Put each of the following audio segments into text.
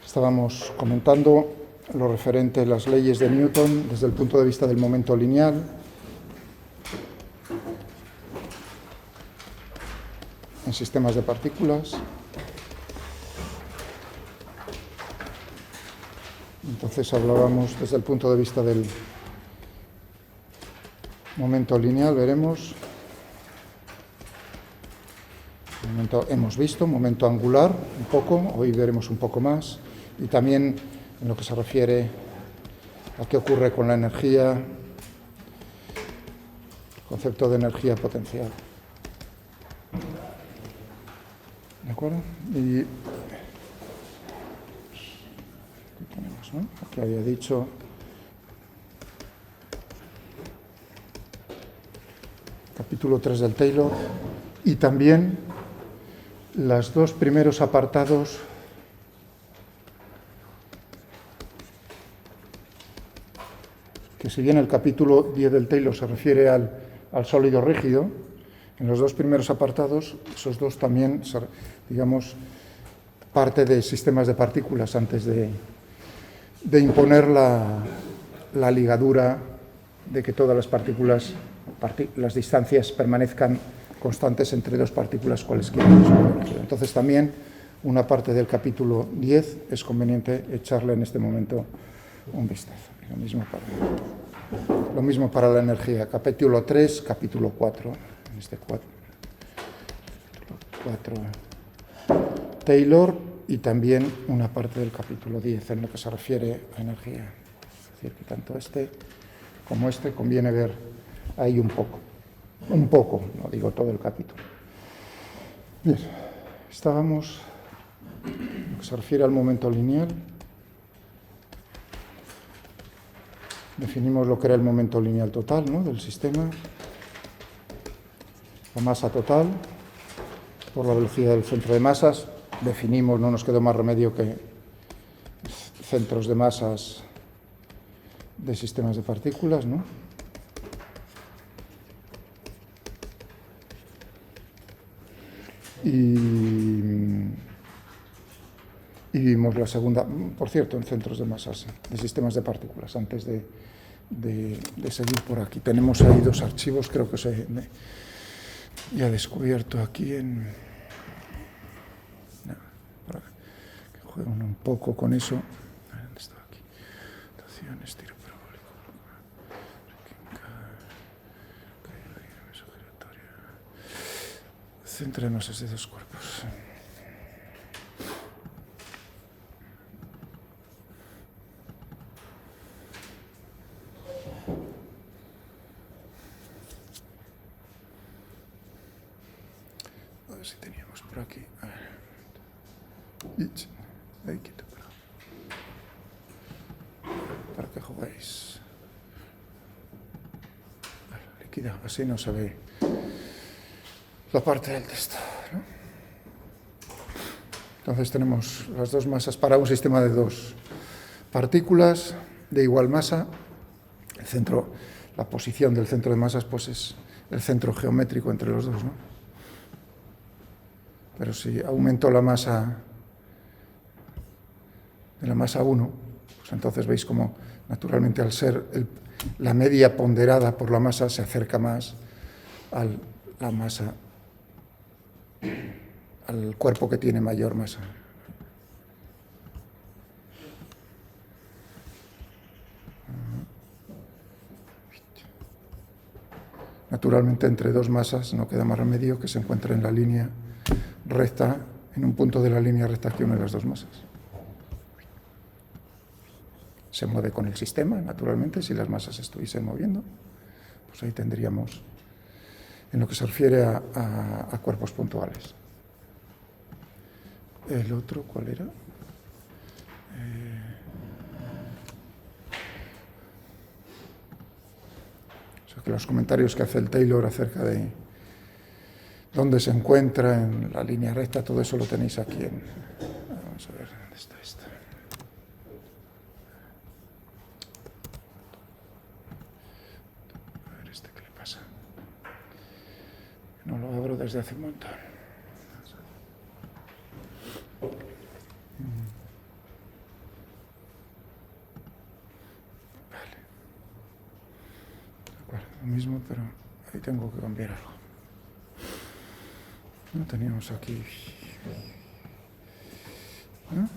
Estábamos comentando lo referente a las leyes de Newton desde el punto de vista del momento lineal. En sistemas de partículas. Entonces hablábamos desde el punto de vista del momento lineal, veremos. Hemos visto momento angular un poco, hoy veremos un poco más, y también en lo que se refiere a qué ocurre con la energía, el concepto de energía potencial. ¿De acuerdo? Y aquí tenemos, ¿no? Aquí había dicho capítulo 3 del Taylor, y también los dos primeros apartados que, si bien el capítulo 10 del Taylor se refiere al sólido rígido, en los dos primeros apartados, esos dos también, digamos, parte de sistemas de partículas antes de imponer la ligadura de que todas las partículas, las distancias permanezcan constantes entre dos partículas cualesquiera. Entonces también una parte del capítulo 10 es conveniente echarle en este momento un vistazo. Lo mismo para la energía. Capítulo 3, capítulo 4. En este 4 Taylor, y también una parte del capítulo 10 en lo que se refiere a energía. Es decir, que tanto este como este conviene ver ahí un poco, no digo todo el capítulo. Bien, estábamos en lo que se refiere al momento lineal. Definimos lo que era el momento lineal total, ¿no?, del sistema, la masa total por la velocidad del centro de masas. Definimos, no nos quedó más remedio que centros de masas de sistemas de partículas, ¿no? Y vimos la segunda, por cierto, en centros de masas de sistemas de partículas, antes de seguir por aquí. Tenemos ahí dos archivos, creo que se ya he descubierto aquí que juegan un poco con eso. ¿Dónde está aquí? Rotaciones, tiro parabólico. Centro de masas de dos cuerpos. A ver si teníamos por aquí. A ver. Ahí quito, para que juguéis. Liquida, así no se ve la parte del texto, ¿no? Entonces tenemos las dos masas para un sistema de dos partículas de igual masa. El centro, la posición del centro de masas, pues es el centro geométrico entre los dos, ¿no? Pero si aumento la masa de la masa 1, pues entonces veis como naturalmente, al ser la media ponderada por la masa, se acerca más a la masa, al cuerpo que tiene mayor masa. Naturalmente, entre dos masas no queda más remedio que se encuentre en la línea recta, en un punto de la línea recta que une las dos masas. Se mueve con el sistema, naturalmente, si las masas estuviesen moviendo, pues ahí tendríamos, en lo que se refiere a cuerpos puntuales. ¿El otro cuál era? O sea, que los comentarios que hace el Taylor acerca de dónde se encuentra en la línea recta, todo eso lo tenéis aquí en... Vamos a ver, ¿dónde está esto? A ver, ¿qué le pasa? No lo abro desde hace un montón. mismo, pero ahí tengo que cambiar algo. No teníamos aquí. ¿No?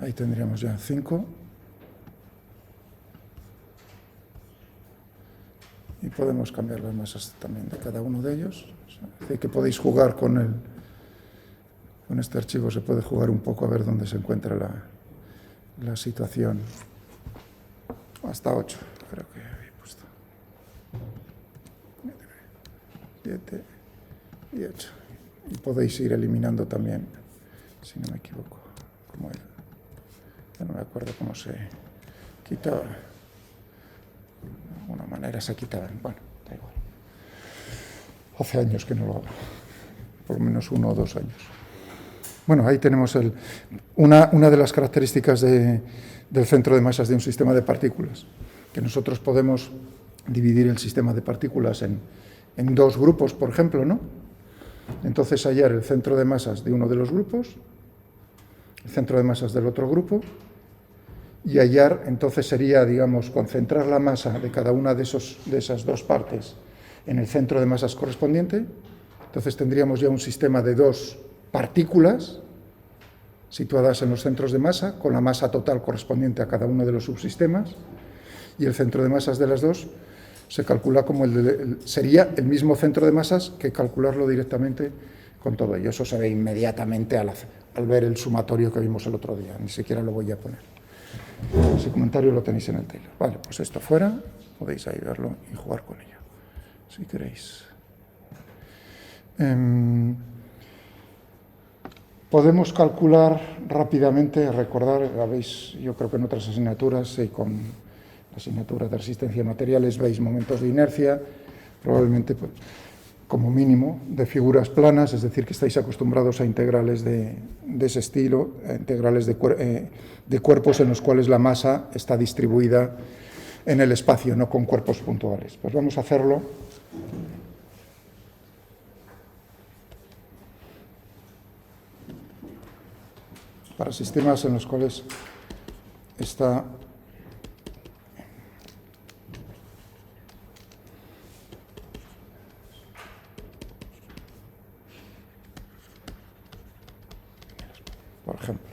Ahí tendríamos ya 5. Y podemos cambiar las masas también de cada uno de ellos. O sea, es decir, que podéis jugar con este archivo, se puede jugar un poco a ver dónde se encuentra la situación. Hasta 8, creo que había puesto. 7 y 8. Y podéis ir eliminando también, si no me equivoco, como ya no me acuerdo cómo se quitaba. De alguna manera se quitaban. Bueno, da igual. Hace años que no lo hago. Por lo menos 1 o 2 años. Bueno, ahí tenemos una de las características del centro de masas de un sistema de partículas, que nosotros podemos dividir el sistema de partículas en 2 grupos, por ejemplo, ¿no? Entonces hallar el centro de masas de uno de los grupos, el centro de masas del otro grupo, y hallar, entonces sería, digamos, concentrar la masa de cada una de esas 2 partes en el centro de masas correspondiente. Entonces tendríamos ya un sistema de 2 partículas situadas en los centros de masa, con la masa total correspondiente a cada uno de los subsistemas, y el centro de masas de las 2 se calcula como sería el mismo centro de masas que calcularlo directamente con todo ello. Eso se ve inmediatamente al ver el sumatorio que vimos el otro día, ni siquiera lo voy a poner. Ese comentario lo tenéis en el Taylor. Vale, pues esto fuera, podéis ahí verlo y jugar con ello, si queréis. Podemos calcular rápidamente, recordar, habéis, yo creo que en otras asignaturas, con la asignatura de resistencia a materiales, veis momentos de inercia, probablemente pues, como mínimo de figuras planas, es decir, que estáis acostumbrados a integrales de ese estilo, a integrales de cuerpos en los cuales la masa está distribuida en el espacio, no con cuerpos puntuales. Pues vamos a hacerlo. Para sistemas en los cuales está por ejemplo,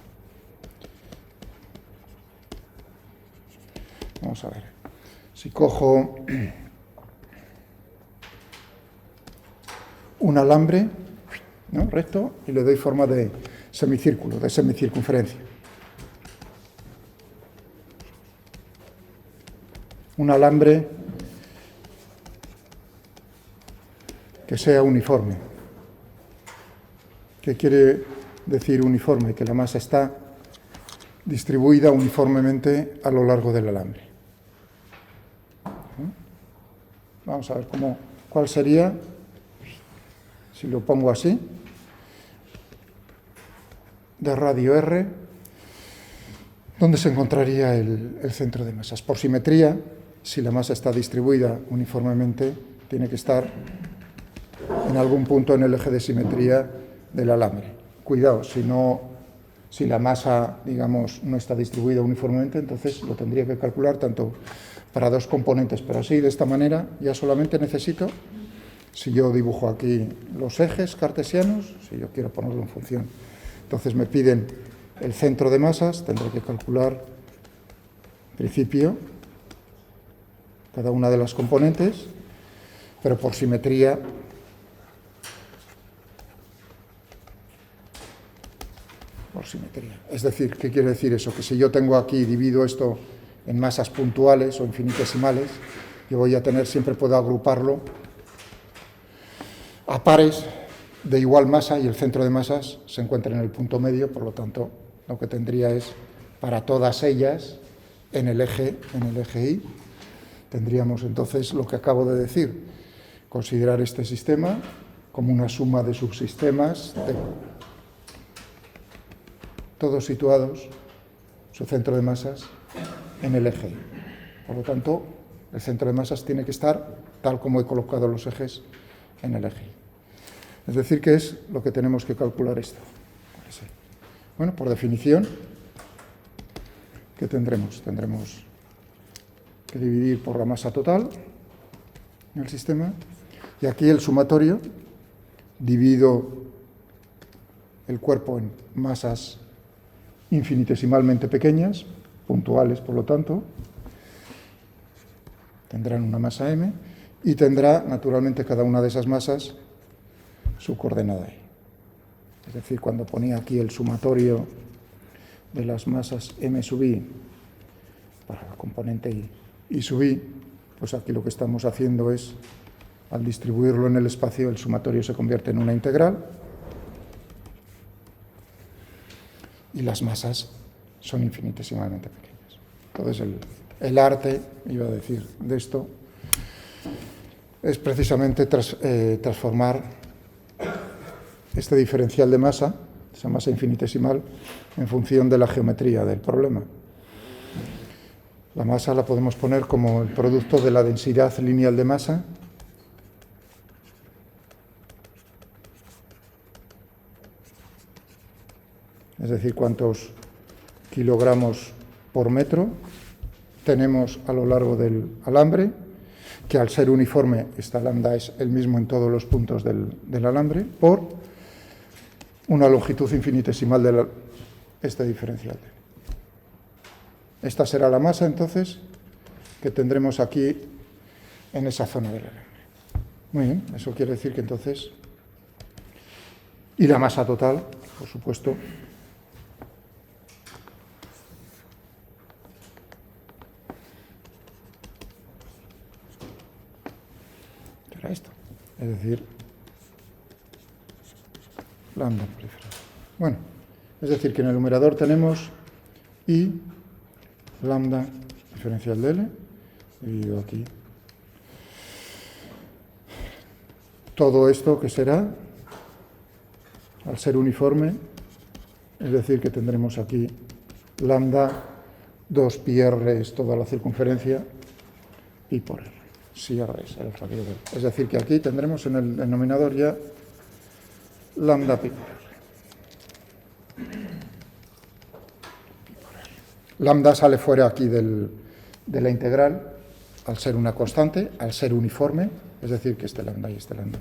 vamos a ver, si cojo un alambre, ¿no?, recto, y le doy forma de semicírculo, de semicircunferencia. Un alambre que sea uniforme. ¿Qué quiere decir uniforme? Que la masa está distribuida uniformemente a lo largo del alambre. Vamos a ver cuál sería, si lo pongo así, de radio R, ¿dónde se encontraría el centro de masas? Por simetría, si la masa está distribuida uniformemente, tiene que estar en algún punto en el eje de simetría del alambre. Cuidado, si la masa, digamos, no está distribuida uniformemente, entonces lo tendría que calcular tanto para 2 componentes, pero así, de esta manera, ya solamente necesito, si yo dibujo aquí los ejes cartesianos, si yo quiero ponerlo en función, entonces me piden el centro de masas, tendré que calcular, en principio, cada una de las componentes, pero por simetría, Es decir, ¿qué quiere decir eso? Que si yo tengo aquí, divido esto en masas puntuales o infinitesimales, yo voy a tener, siempre puedo agruparlo a pares de igual masa y el centro de masas se encuentra en el punto medio, por lo tanto, lo que tendría es, para todas ellas, en el eje Y, tendríamos entonces lo que acabo de decir, considerar este sistema como una suma de subsistemas, todos situados, su centro de masas, en el eje Y. Por lo tanto, el centro de masas tiene que estar tal como he colocado los ejes en el eje Y. Es decir, que es lo que tenemos que calcular esto. Bueno, por definición, ¿qué tendremos? Tendremos que dividir por la masa total en el sistema, y aquí el sumatorio, divido el cuerpo en masas infinitesimalmente pequeñas, puntuales por lo tanto, tendrán una masa m, y tendrá naturalmente cada una de esas masas su coordenada y. Es decir, cuando ponía aquí el sumatorio de las masas m sub i para la componente i sub i, pues aquí lo que estamos haciendo es, al distribuirlo en el espacio, el sumatorio se convierte en una integral y las masas son infinitesimalmente pequeñas. Entonces el arte, iba a decir, de esto es precisamente transformar este diferencial de masa, esa masa infinitesimal, en función de la geometría del problema. La masa la podemos poner como el producto de la densidad lineal de masa es decir, cuántos kilogramos por metro tenemos a lo largo del alambre, que al ser uniforme, esta lambda es el mismo en todos los puntos del alambre, por una longitud infinitesimal de este diferencial. Esta será la masa, entonces, que tendremos aquí en esa zona del alambre. Muy bien, eso quiere decir que entonces... Y la masa total, por supuesto, será esto. Es decir, lambda por diferencia. Bueno, es decir, que en el numerador tenemos I lambda diferencial de L, dividido aquí. Todo esto que será, al ser uniforme, es decir, que tendremos aquí lambda 2 pi r es toda la circunferencia, pi por r. Si r es el radio de L. Es decir, que aquí tendremos en el denominador ya lambda pi por r. Lambda sale fuera aquí de la integral al ser una constante, al ser uniforme, es decir, que este lambda y este lambda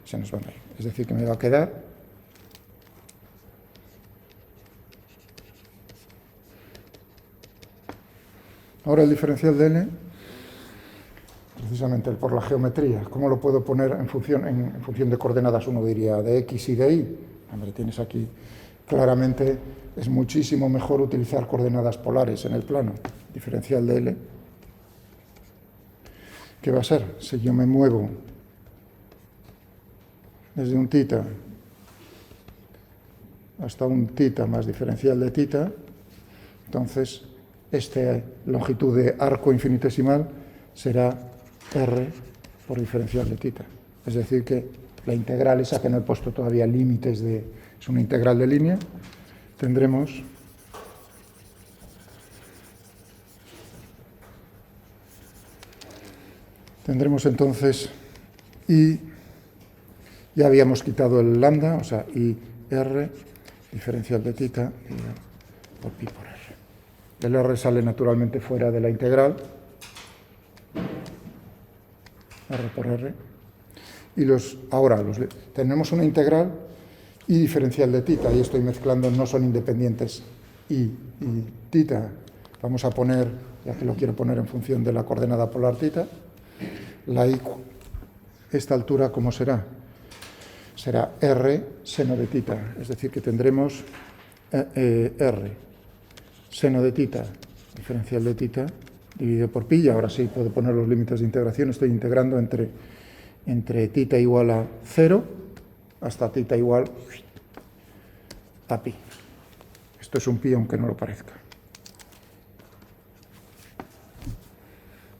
se nos van a ir. Es decir, que me va a quedar ahora el diferencial de L, precisamente por la geometría. ¿Cómo lo puedo poner en función de coordenadas? Uno diría de x y de y. Hombre, tienes aquí claramente, es muchísimo mejor utilizar coordenadas polares en el plano. Diferencial de L. ¿Qué va a ser? Si yo me muevo desde un θ hasta un θ más diferencial de θ, entonces esta longitud de arco infinitesimal será r por diferencial de θ. Es decir, que la integral esa que no he puesto todavía límites es una integral de línea, tendremos entonces I, ya habíamos quitado el lambda, o sea, I r diferencial de θ por pi por r. El r sale naturalmente fuera de la integral, r por r, y ahora tenemos una integral y diferencial de θ, y estoy mezclando, no son independientes y θ. Vamos a poner, ya que lo quiero poner en función de la coordenada polar θ, la i, esta altura, ¿cómo será? Será r seno de θ, es decir, que tendremos r seno de θ diferencial de θ dividido por pi, y ahora sí puedo poner los límites de integración. Estoy integrando entre θ igual a 0 hasta θ igual a pi. Esto es un pi aunque no lo parezca.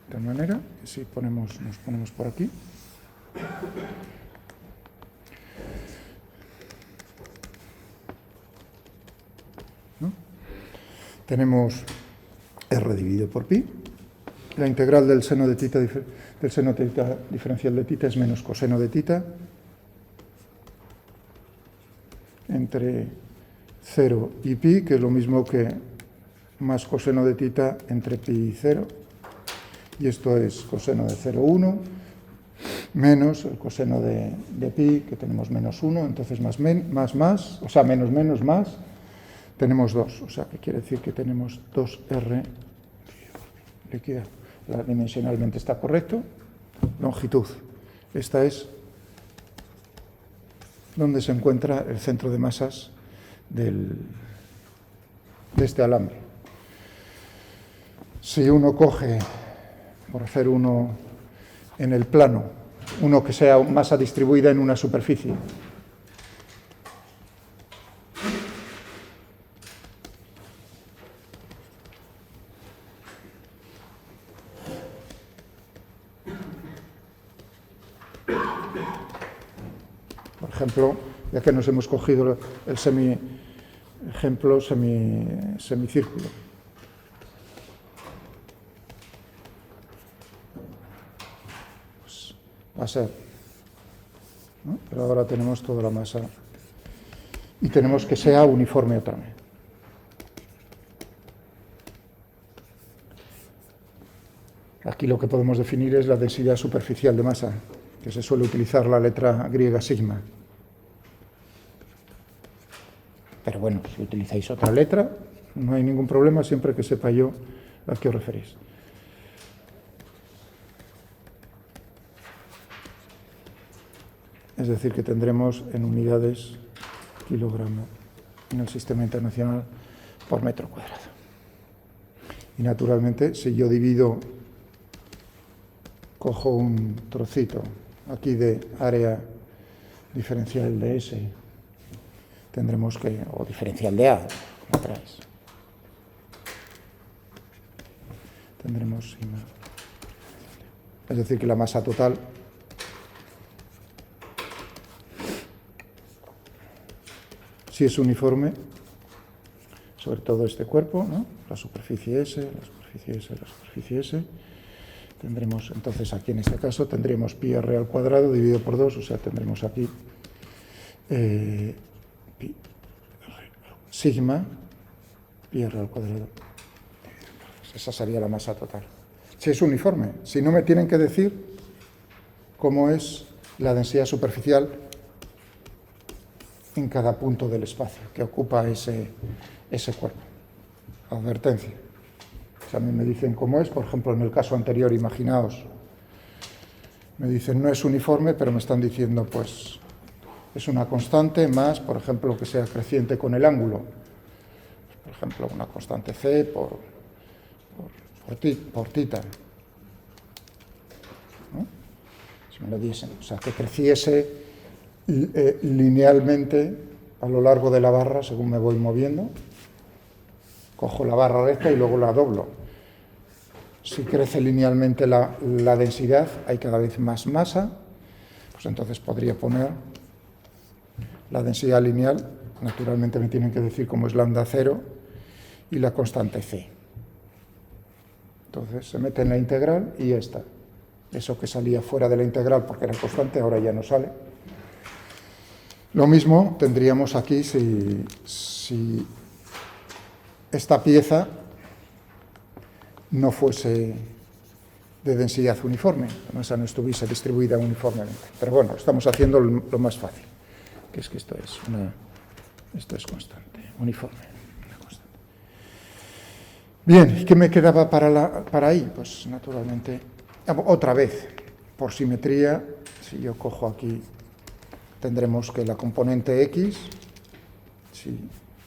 De tal manera que si nos ponemos por aquí, ¿no? Tenemos r dividido por pi. La integral del seno de θ diferencial de θ es menos coseno de θ entre 0 y pi, que es lo mismo que más coseno de θ entre pi y 0, y esto es coseno de 0,1, menos el coseno de pi, que tenemos menos 1, entonces más, o sea, menos, más, tenemos 2, o sea, que quiere decir que tenemos 2r líquida. Dimensionalmente está correcto. Longitud. Esta es donde se encuentra el centro de masas de este alambre. Si uno coge, por hacer uno en el plano, uno que sea masa distribuida en una superficie, por ejemplo, ya que nos hemos cogido el semicírculo. Pues va a ser, ¿no? Pero ahora tenemos toda la masa y tenemos que sea uniforme otra vez. Aquí lo que podemos definir es la densidad superficial de masa, que se suele utilizar la letra griega sigma. Pero bueno, si utilizáis otra letra, no hay ningún problema, siempre que sepa yo a qué os referís. Es decir, que tendremos en unidades kilogramo en el sistema internacional por metro cuadrado. Y naturalmente, si yo cojo un trocito aquí de área diferencial de S, tendremos que, o diferencial de A, como traes, tendremos sigma. Es decir, que la masa total si es uniforme, sobre todo este cuerpo, ¿no? La superficie S, la superficie S, la superficie S. Tendremos, entonces, aquí en este caso, tendremos pi r al cuadrado dividido por 2, o sea, tendremos aquí sigma pi r al cuadrado. Esa sería la masa total. Si es uniforme, si no me tienen que decir cómo es la densidad superficial en cada punto del espacio que ocupa ese cuerpo. Advertencia. Si a mí me dicen cómo es, por ejemplo, en el caso anterior, imaginaos, me dicen no es uniforme, pero me están diciendo, pues, es una constante más, por ejemplo, que sea creciente con el ángulo. Por ejemplo, una constante c por θ. ¿No? Si me lo diesen, o sea, que creciese linealmente a lo largo de la barra según me voy moviendo. Cojo la barra recta y luego la doblo. Si crece linealmente la densidad, hay cada vez más masa, pues entonces podría poner la densidad lineal, naturalmente me tienen que decir cómo es lambda 0, y la constante c. Entonces se mete en la integral y ya está. Eso que salía fuera de la integral porque era constante, ahora ya no sale. Lo mismo tendríamos aquí si esta pieza no fuese de densidad uniforme, la masa no estuviese distribuida uniformemente. Pero bueno, estamos haciendo lo más fácil, que es que esto es constante, uniforme. Una constante. Bien, ¿y qué me quedaba para ahí? Pues naturalmente, otra vez, por simetría, si yo cojo aquí, tendremos que la componente X, si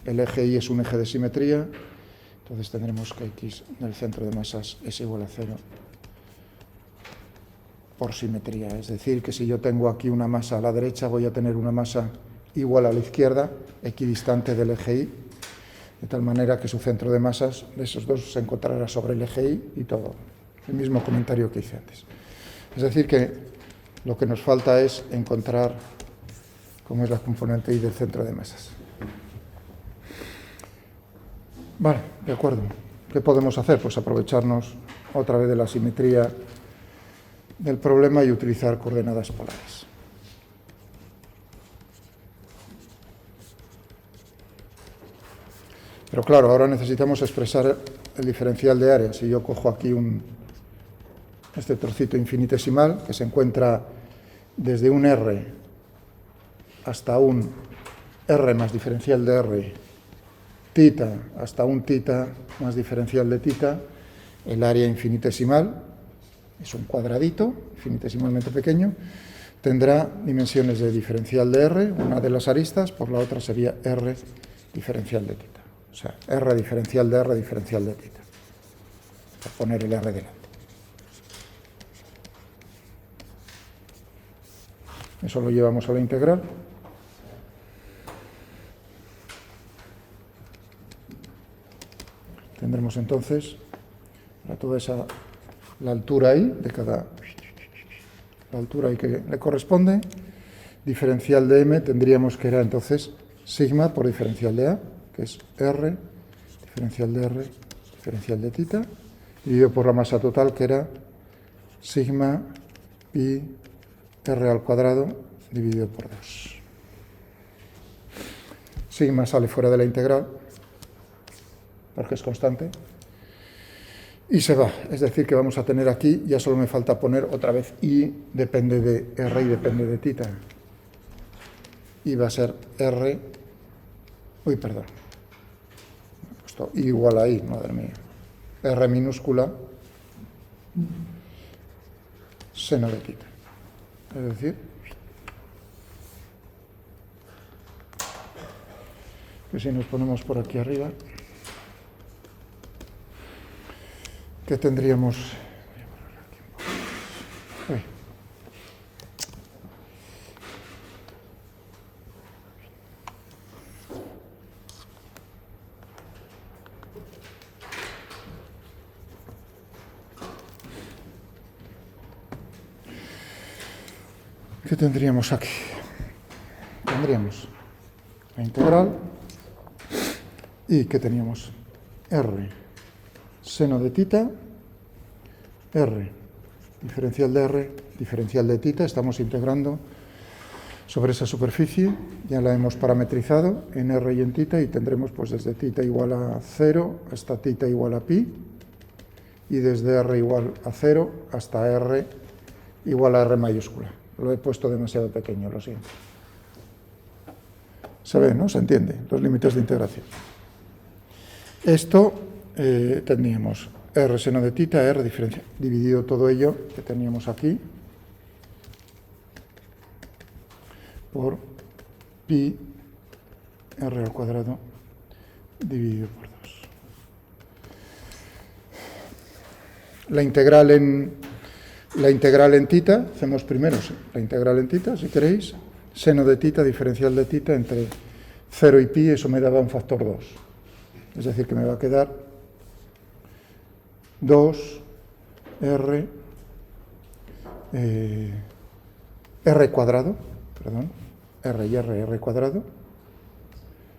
el eje Y es un eje de simetría, entonces tendremos que X del centro de masas es igual a 0 por simetría. Es decir, que si yo tengo aquí una masa a la derecha, voy a tener una masa igual a la izquierda, equidistante del eje Y, de tal manera que su centro de masas de esos dos se encontrará sobre el eje Y y todo. El mismo comentario que hice antes. Es decir, que lo que nos falta es encontrar cómo es la componente Y del centro de masas. Vale, de acuerdo. ¿Qué podemos hacer? Pues aprovecharnos otra vez de la simetría del problema y utilizar coordenadas polares. Pero claro, ahora necesitamos expresar el diferencial de área. Si yo cojo aquí este trocito infinitesimal que se encuentra desde un R hasta un R más diferencial de R, tita, hasta un tita más diferencial de tita, el área infinitesimal, es un cuadradito infinitesimalmente pequeño, tendrá dimensiones de diferencial de R, una de las aristas, por la otra sería R diferencial de tita. O sea, R diferencial de R diferencial de tita. Por poner el R delante. Eso lo llevamos a la integral. Tendremos entonces, para toda esa, la altura ahí, la altura ahí que le corresponde, diferencial de m tendríamos que era entonces sigma por diferencial de a, que es r, diferencial de r, diferencial de tita, dividido por la masa total, que era sigma pi r al cuadrado dividido por 2. Sigma sale fuera de la integral, porque es constante, y se va. Es decir, que vamos a tener aquí, ya solo me falta poner otra vez i, depende de r y depende de tita. Y va a ser r, uy, perdón, he puesto i igual a i, madre mía, r minúscula, seno de tita. Es decir, que si nos ponemos por aquí arriba, ¿qué tendríamos? Uy. ¿Qué tendríamos aquí? Tendríamos la integral y ¿qué teníamos? R seno de tita, R diferencial de R, diferencial de tita, estamos integrando sobre esa superficie, ya la hemos parametrizado en R y en tita y tendremos pues desde tita igual a 0 hasta tita igual a pi y desde R igual a 0 hasta R igual a R mayúscula. Lo he puesto demasiado pequeño, lo siento. Se ve, ¿no? Se entiende, los límites de integración. Esto tendríamos R seno de tita, R diferencial, dividido todo ello que teníamos aquí por pi R al cuadrado dividido por 2. La integral en tita, hacemos primero la integral en tita, si queréis, seno de tita, diferencial de tita entre 0 y pi, eso me daba un factor 2. Es decir, que me va a quedar 2 R cuadrado, perdón, R y R cuadrado,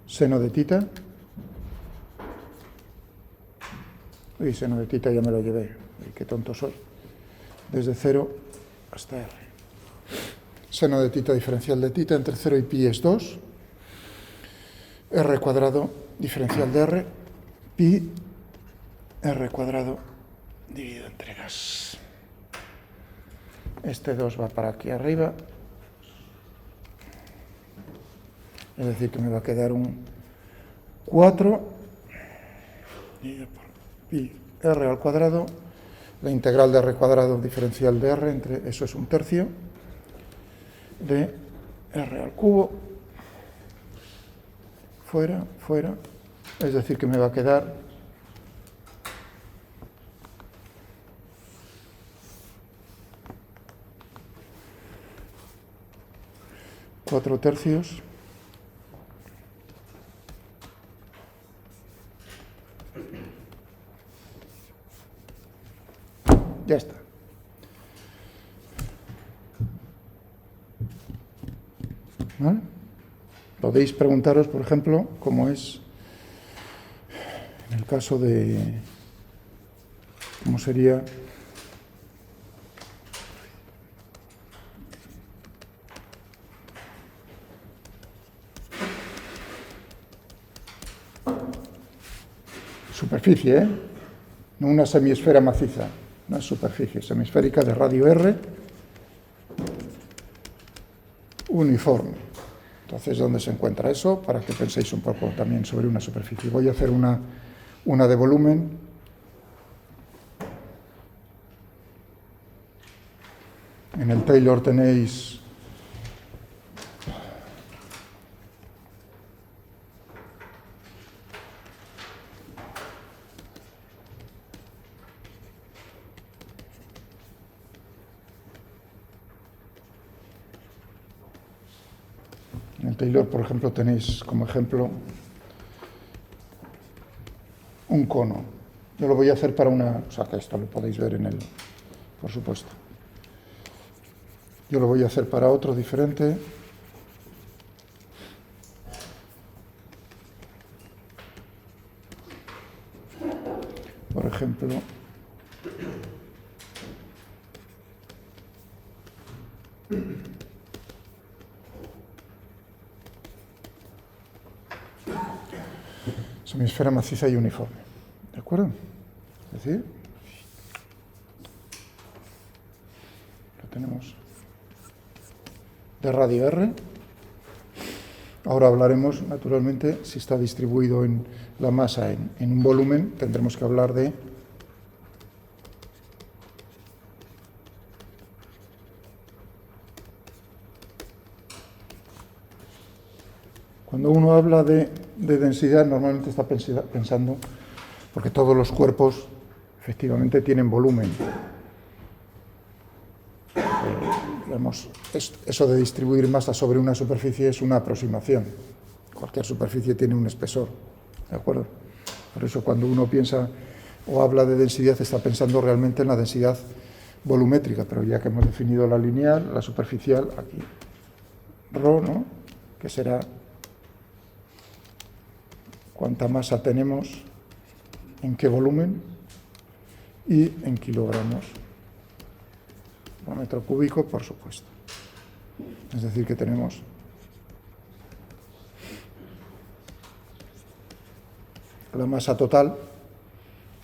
seno de tita, y seno de tita ya me lo llevé, qué tonto soy, desde 0 hasta R. Seno de tita diferencial de tita entre 0 y pi es 2, R cuadrado diferencial de R, pi R cuadrado dividido entre gas. Este 2 va para aquí arriba, es decir, que me va a quedar un 4 dividido por pi R al cuadrado, la integral de R cuadrado diferencial de R, entre eso es un tercio, de R al cubo, fuera, es decir, que me va a quedar 4 tercios ya está. ¿Vale? Podéis preguntaros, por ejemplo, cómo es en el caso de cómo sería superficie, ¿eh? No una semiesfera maciza, una superficie semisférica de radio R uniforme. Entonces, ¿dónde se encuentra eso? Para que penséis un poco también sobre una superficie. Voy a hacer una de volumen. En el Taylor tenéis por ejemplo, tenéis como ejemplo un cono. Yo lo voy a hacer para una... O sea, que esto lo podéis ver en el... Por supuesto. Yo lo voy a hacer para otro diferente. Por ejemplo... Semisfera maciza y uniforme. ¿De acuerdo? Es decir, lo tenemos de radio R. Ahora hablaremos, naturalmente, si está distribuido en la masa en un volumen, tendremos que hablar de cuando uno habla de densidad, normalmente está pensando, porque todos los cuerpos efectivamente tienen volumen. Digamos, eso de distribuir masa sobre una superficie es una aproximación. Cualquier superficie tiene un espesor, ¿de acuerdo? Por eso cuando uno piensa o habla de densidad está pensando realmente en la densidad volumétrica, pero ya que hemos definido la lineal, la superficial, aquí, ρ, ¿no? Que será cuánta masa tenemos, en qué volumen y en kilogramos por metro cúbico, por supuesto. Es decir, que tenemos la masa total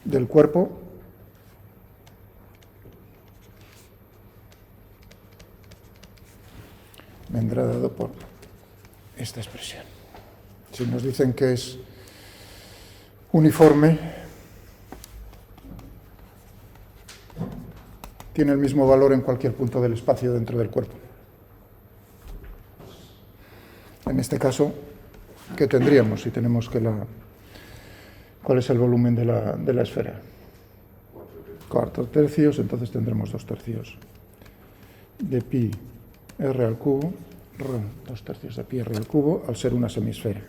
del cuerpo vendrá dado por esta expresión. Si nos dicen que es uniforme, tiene el mismo valor en cualquier punto del espacio dentro del cuerpo. En este caso, ¿qué tendríamos si tenemos que ¿cuál es el volumen de la esfera? 4 tercios, entonces tendremos 2 tercios de pi r al cubo, 2 tercios de pi r al cubo, al ser una semisfera.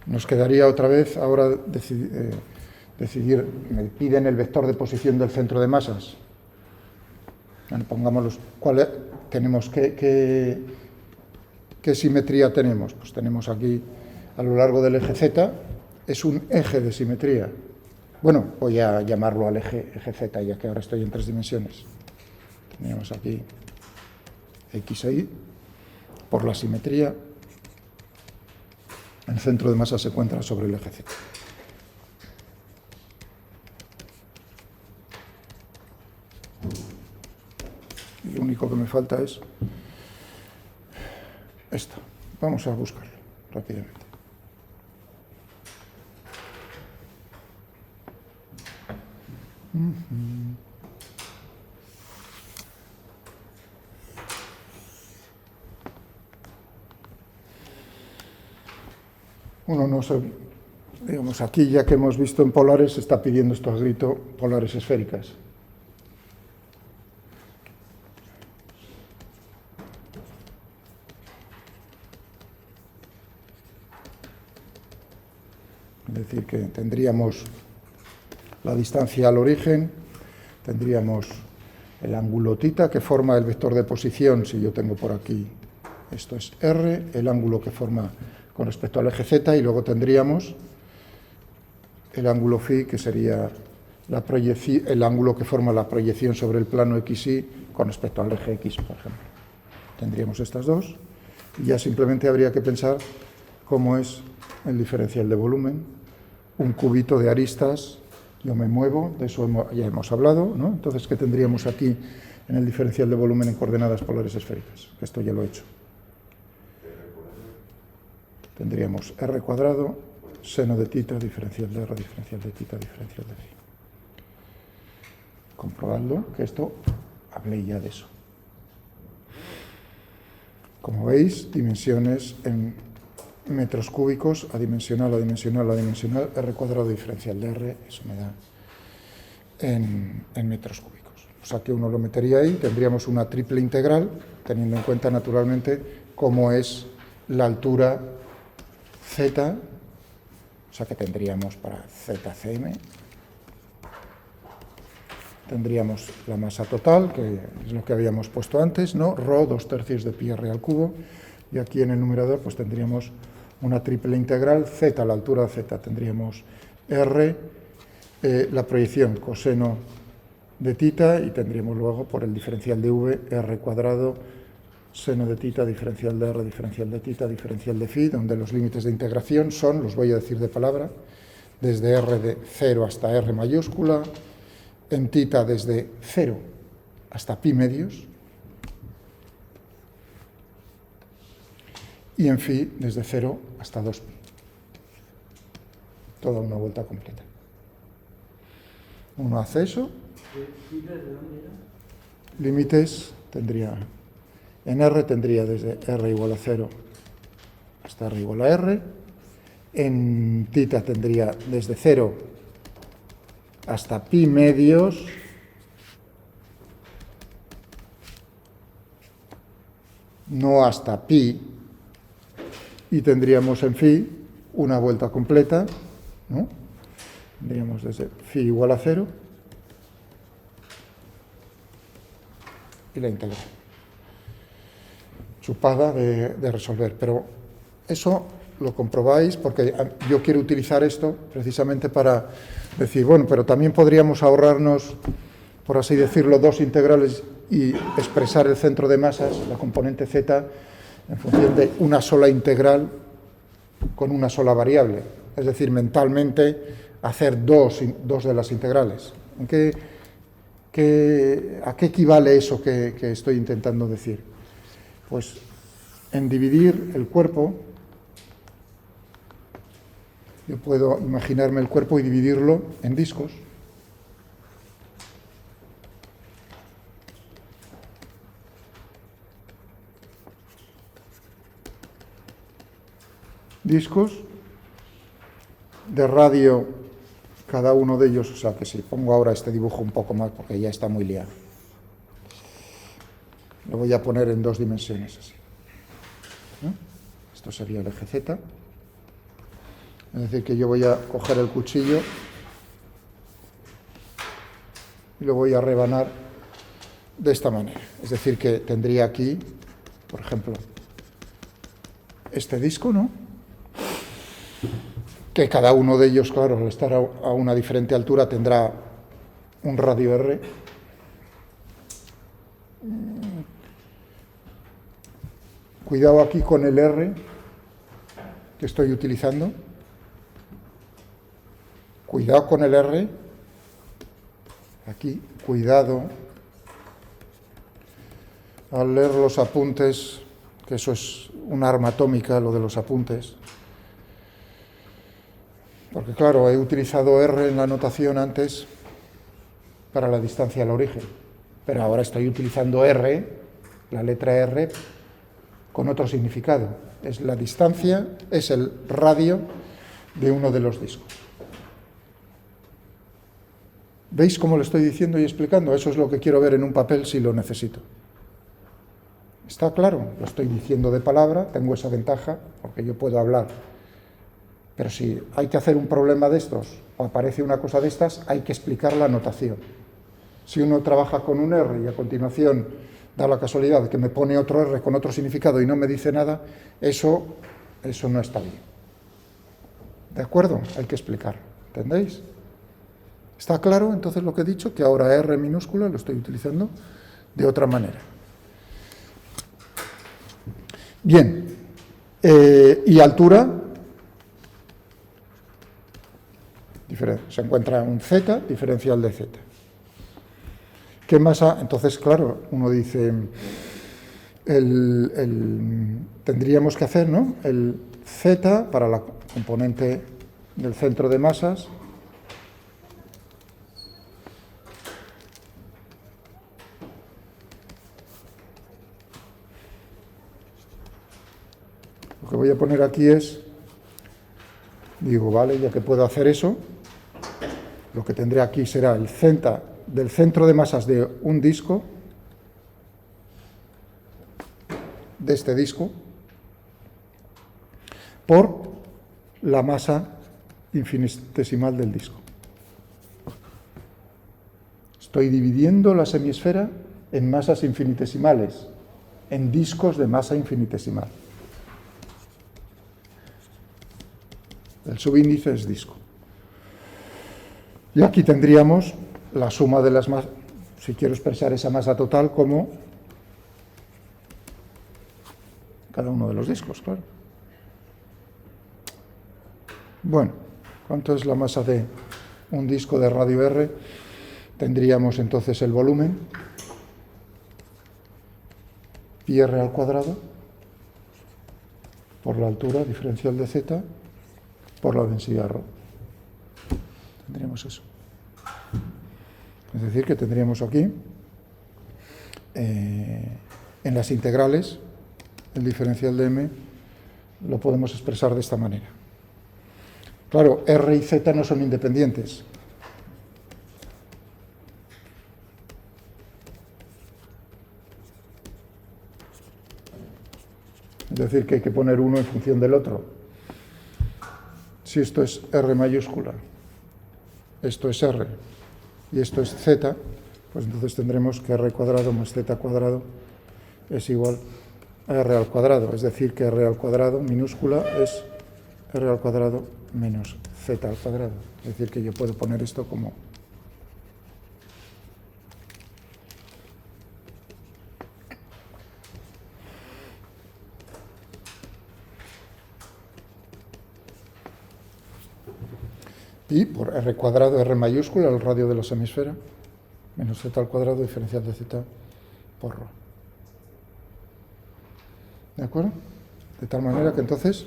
Nos quedaría otra vez ahora decidir, me piden el vector de posición del centro de masas. Bueno, pongámoslos, ¿qué simetría tenemos? Pues tenemos aquí, a lo largo del eje Z, es un eje de simetría. Bueno, voy a llamarlo al eje Z, ya que ahora estoy en 3 dimensiones. Tenemos aquí X e Y, por la simetría. El centro de masa se encuentra sobre el eje Z. Y lo único que me falta es esto. Vamos a buscarlo rápidamente. Uno no se, digamos, aquí ya que hemos visto en polares, se está pidiendo esto a grito polares esféricas. Es decir, que tendríamos la distancia al origen, tendríamos el ángulo θ que forma el vector de posición, si yo tengo por aquí, esto es R, el ángulo que forma con respecto al eje Z, y luego tendríamos el ángulo φ, que sería el ángulo que forma la proyección sobre el plano XY con respecto al eje X, por ejemplo. Tendríamos estas dos, Y ya simplemente habría que pensar cómo es el diferencial de volumen, un cúbito de aristas, yo me muevo, de eso ya hemos hablado, ¿no? Entonces, ¿qué tendríamos aquí en el diferencial de volumen en coordenadas polares esféricas? Que esto ya lo he hecho. Tendríamos r cuadrado, seno de tita, diferencial de r, diferencial de tita, diferencial de phi. Comprobadlo, que esto hablé ya de eso. Como veis, dimensiones en metros cúbicos, adimensional, adimensional, adimensional, r cuadrado diferencial de r, eso me da en metros cúbicos. O sea que uno lo metería ahí, tendríamos una triple integral, teniendo en cuenta naturalmente cómo es la altura z, o sea que tendríamos para zcm, tendríamos la masa total, que es lo que habíamos puesto antes, ¿no? Rho, 2/3 de pi r al cubo, y aquí en el numerador pues tendríamos una triple integral, z, la altura de z, tendríamos r, la proyección coseno de tita, y tendríamos luego por el diferencial de v, r cuadrado, seno de tita, diferencial de r, diferencial de tita, diferencial de phi, donde los límites de integración son, los voy a decir de palabra, desde r de 0 hasta r mayúscula, en tita desde 0 hasta pi medios, y en phi desde 0 hasta 2pi. Toda una vuelta completa. Uno hace eso. Límites tendría, en r tendría desde r igual a 0 hasta r igual a r. En tita tendría desde 0 hasta pi medios, no hasta pi, y tendríamos en phi una vuelta completa, ¿no? Tendríamos desde phi igual a 0 y la integral. Chupada de resolver, pero eso lo comprobáis porque yo quiero utilizar esto precisamente para decir, bueno, pero también podríamos ahorrarnos, por así decirlo, dos integrales y expresar el centro de masas, la componente z, en función de una sola integral con una sola variable. Es decir, mentalmente hacer dos de las integrales. ¿A qué equivale eso que estoy intentando decir? Pues en dividir el cuerpo, yo puedo imaginarme el cuerpo y dividirlo en discos. Discos de radio, cada uno de ellos, o sea que si pongo ahora este dibujo un poco más, porque ya está muy liado, lo voy a poner en dos dimensiones así, ¿no? Esto sería el eje Z, es decir que yo voy a coger el cuchillo y lo voy a rebanar de esta manera, es decir que tendría aquí, por ejemplo, este disco, ¿no? Que cada uno de ellos, claro, al estar a una diferente altura tendrá un radio R. Cuidado aquí con el R que estoy utilizando. Cuidado con el R. Aquí, cuidado al leer los apuntes, que eso es un arma atómica, lo de los apuntes. Porque claro, he utilizado R en la notación antes para la distancia al origen, pero ahora estoy utilizando R, la letra R, con otro significado. Es la distancia, es el radio de uno de los discos. ¿Veis cómo lo estoy diciendo y explicando? Eso es lo que quiero ver en un papel si lo necesito. ¿Está claro? Lo estoy diciendo de palabra, tengo esa ventaja, porque yo puedo hablar. Pero si hay que hacer un problema de estos, o aparece una cosa de estas, hay que explicar la notación. Si uno trabaja con un R y a continuación da la casualidad de que me pone otro R con otro significado y no me dice nada, eso no está bien. ¿De acuerdo? Hay que explicarlo. ¿Entendéis? ¿Está claro entonces lo que he dicho? Que ahora R minúscula lo estoy utilizando de otra manera. Bien, y altura, se encuentra un z, diferencial de z. ¿Qué masa? Entonces, claro, uno dice, tendríamos que hacer, ¿no?, el z para la componente del centro de masas lo que voy a poner aquí es, digo, vale, ya que puedo hacer eso, lo que tendré aquí será el z del centro de masas de un disco, de este disco, por la masa infinitesimal del disco. Estoy dividiendo la semiesfera en masas infinitesimales, en discos de masa infinitesimal. El subíndice es disco. Y aquí tendríamos la suma de las masas, si quiero expresar esa masa total como cada uno de los discos, claro. Bueno, ¿cuánto es la masa de un disco de radio R? Tendríamos entonces el volumen, pi r al cuadrado, por la altura diferencial de z, por la densidad ρ. Tendríamos eso. Es decir, que tendríamos aquí, en las integrales, el diferencial de m lo podemos expresar de esta manera. Claro, r y z no son independientes. Es decir, que hay que poner uno en función del otro. Si esto es r mayúscula, esto es r y esto es z, pues entonces tendremos que r cuadrado más z cuadrado es igual a r al cuadrado. Es decir, que r al cuadrado minúscula es r al cuadrado menos z al cuadrado. Es decir, que yo puedo poner esto como pi por r cuadrado, r mayúscula, el radio de la semisfera, menos z al cuadrado, diferencial de z por ρ. ¿De acuerdo? De tal manera que entonces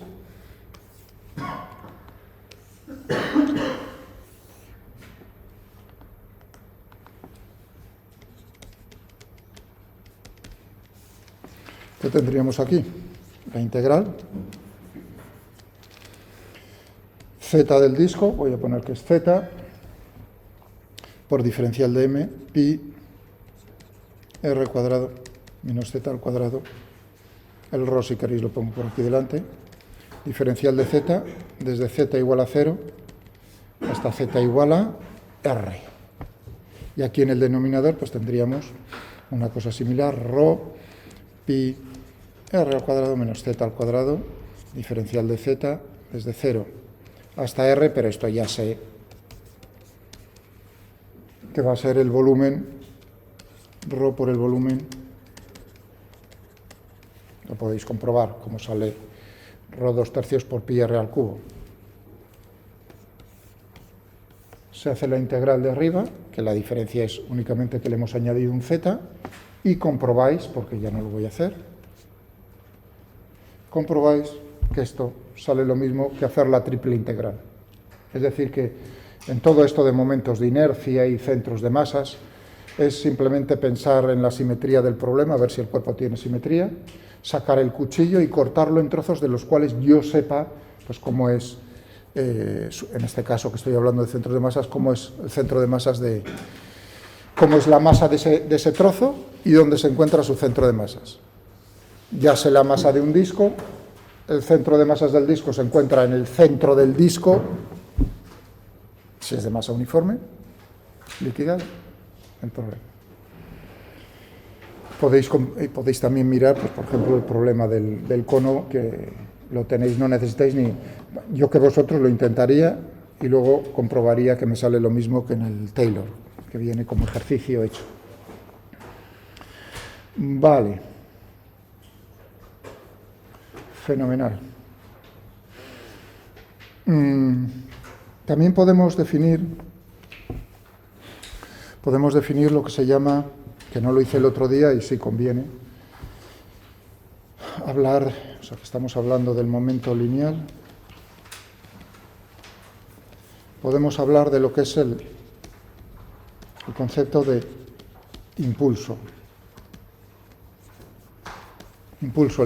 ¿qué tendríamos aquí? La integral z del disco, voy a poner que es z, por diferencial de m, pi r cuadrado menos z al cuadrado, el ρ si queréis lo pongo por aquí delante, diferencial de z, desde z igual a 0 hasta z igual a r. Y aquí en el denominador pues tendríamos una cosa similar, ρ pi r al cuadrado menos z al cuadrado, diferencial de z desde 0 hasta r, pero esto ya sé que va a ser el volumen, ρ por el volumen, lo podéis comprobar cómo sale ρ 2/3 por pi r al cubo. Se hace la integral de arriba, que la diferencia es únicamente que le hemos añadido un z, y comprobáis, porque ya no lo voy a hacer, comprobáis que esto sale lo mismo que hacer la triple integral. Es decir, que en todo esto de momentos de inercia y centros de masas, es simplemente pensar en la simetría del problema, a ver si el cuerpo tiene simetría, sacar el cuchillo y cortarlo en trozos de los cuales yo sepa pues cómo es, en este caso que estoy hablando de centros de masas, cómo es el centro de masas cómo es la masa de ese trozo y dónde se encuentra su centro de masas. Ya sé la masa de un disco, el centro de masas del disco se encuentra en el centro del disco, si es de masa uniforme, liquidado, el problema. Podéis también mirar, pues, por ejemplo, el problema del cono, que lo tenéis, no necesitáis ni... Yo que vosotros lo intentaría y luego comprobaría que me sale lo mismo que en el Taylor, que viene como ejercicio hecho. Vale. Fenomenal. También podemos definir lo que se llama, que no lo hice el otro día y sí conviene, o sea, que estamos hablando del momento lineal, podemos hablar de lo que es el concepto de impulso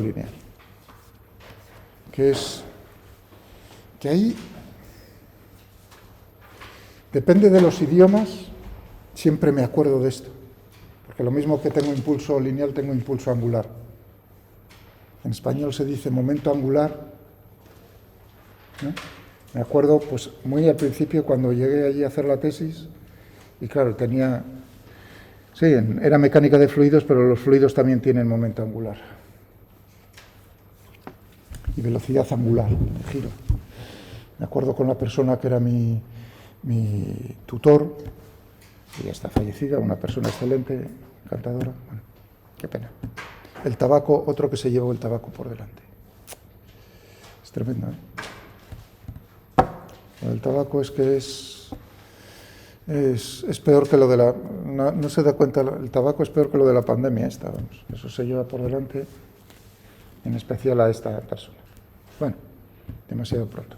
lineal, que ahí depende de los idiomas, siempre me acuerdo de esto, porque lo mismo que tengo impulso lineal, tengo impulso angular. En español se dice momento angular, ¿no? Me acuerdo, pues, muy al principio, cuando llegué allí a hacer la tesis, y claro, era mecánica de fluidos, pero los fluidos también tienen momento angular. Y velocidad angular, de giro. Me acuerdo con la persona que era mi tutor, que ya está fallecida, una persona excelente, encantadora. Bueno, qué pena. El tabaco, otro que se llevó el tabaco por delante. Es tremendo, ¿eh? El tabaco es que es peor que lo de la... No se da cuenta, el tabaco es peor que lo de la pandemia esta, vamos. Eso se lleva por delante, en especial a esta persona. Bueno, demasiado pronto.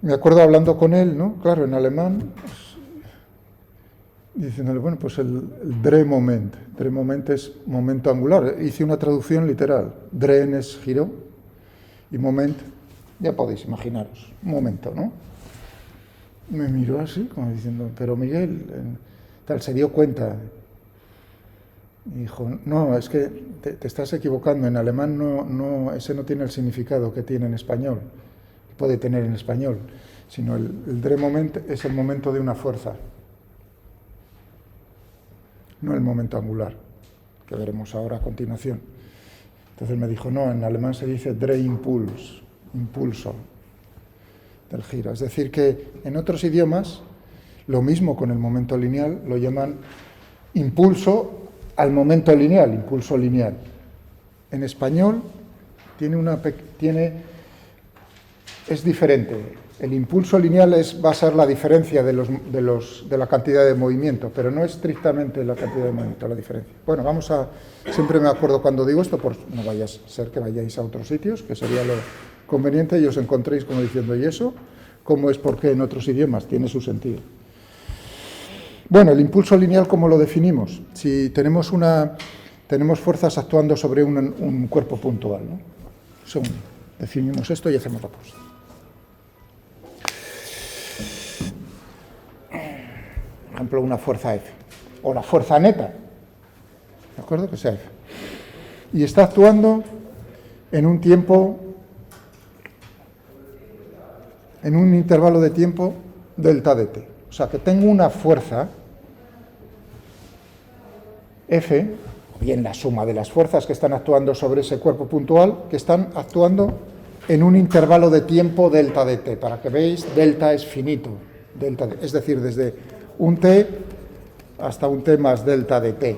Me acuerdo hablando con él, ¿no? Claro, en alemán, pues, diciéndole, bueno, pues el Drehmoment. Drehmoment es momento angular. Hice una traducción literal. Drehen es giro y moment, ya podéis imaginaros, un momento, ¿no? Me miró así, como diciendo, pero Miguel, tal, se dio cuenta. Y dijo, no, es que te estás equivocando. En alemán ese no tiene el significado que tiene en español, que puede tener en español, sino el Drehmoment es el momento de una fuerza, no el momento angular, que veremos ahora a continuación. Entonces me dijo, no, en alemán se dice Drehimpuls, impulso del giro. Es decir, que en otros idiomas, lo mismo con el momento lineal, lo llaman impulso al momento lineal, impulso lineal. En español es diferente. El impulso lineal va a ser la diferencia de la cantidad de movimiento, pero no estrictamente la cantidad de movimiento, la diferencia. Bueno, siempre me acuerdo cuando digo esto, por no vaya a ser que vayáis a otros sitios, que sería lo conveniente, y os encontréis como diciendo, ¿y eso? ¿Cómo es? Porque en otros idiomas tiene su sentido. Bueno, el impulso lineal, ¿cómo lo definimos? Si tenemos fuerzas actuando sobre un cuerpo puntual, ¿no? Segundo, definimos esto y hacemos la pausa. Por ejemplo, una fuerza F, o la fuerza neta, ¿de acuerdo? Que sea F. Y está actuando en un intervalo de tiempo delta de t. O sea, que tengo una fuerza F, o bien la suma de las fuerzas que están actuando sobre ese cuerpo puntual, que están actuando en un intervalo de tiempo delta de t. Para que veáis, delta es finito, es decir, desde un t hasta un t más delta de t.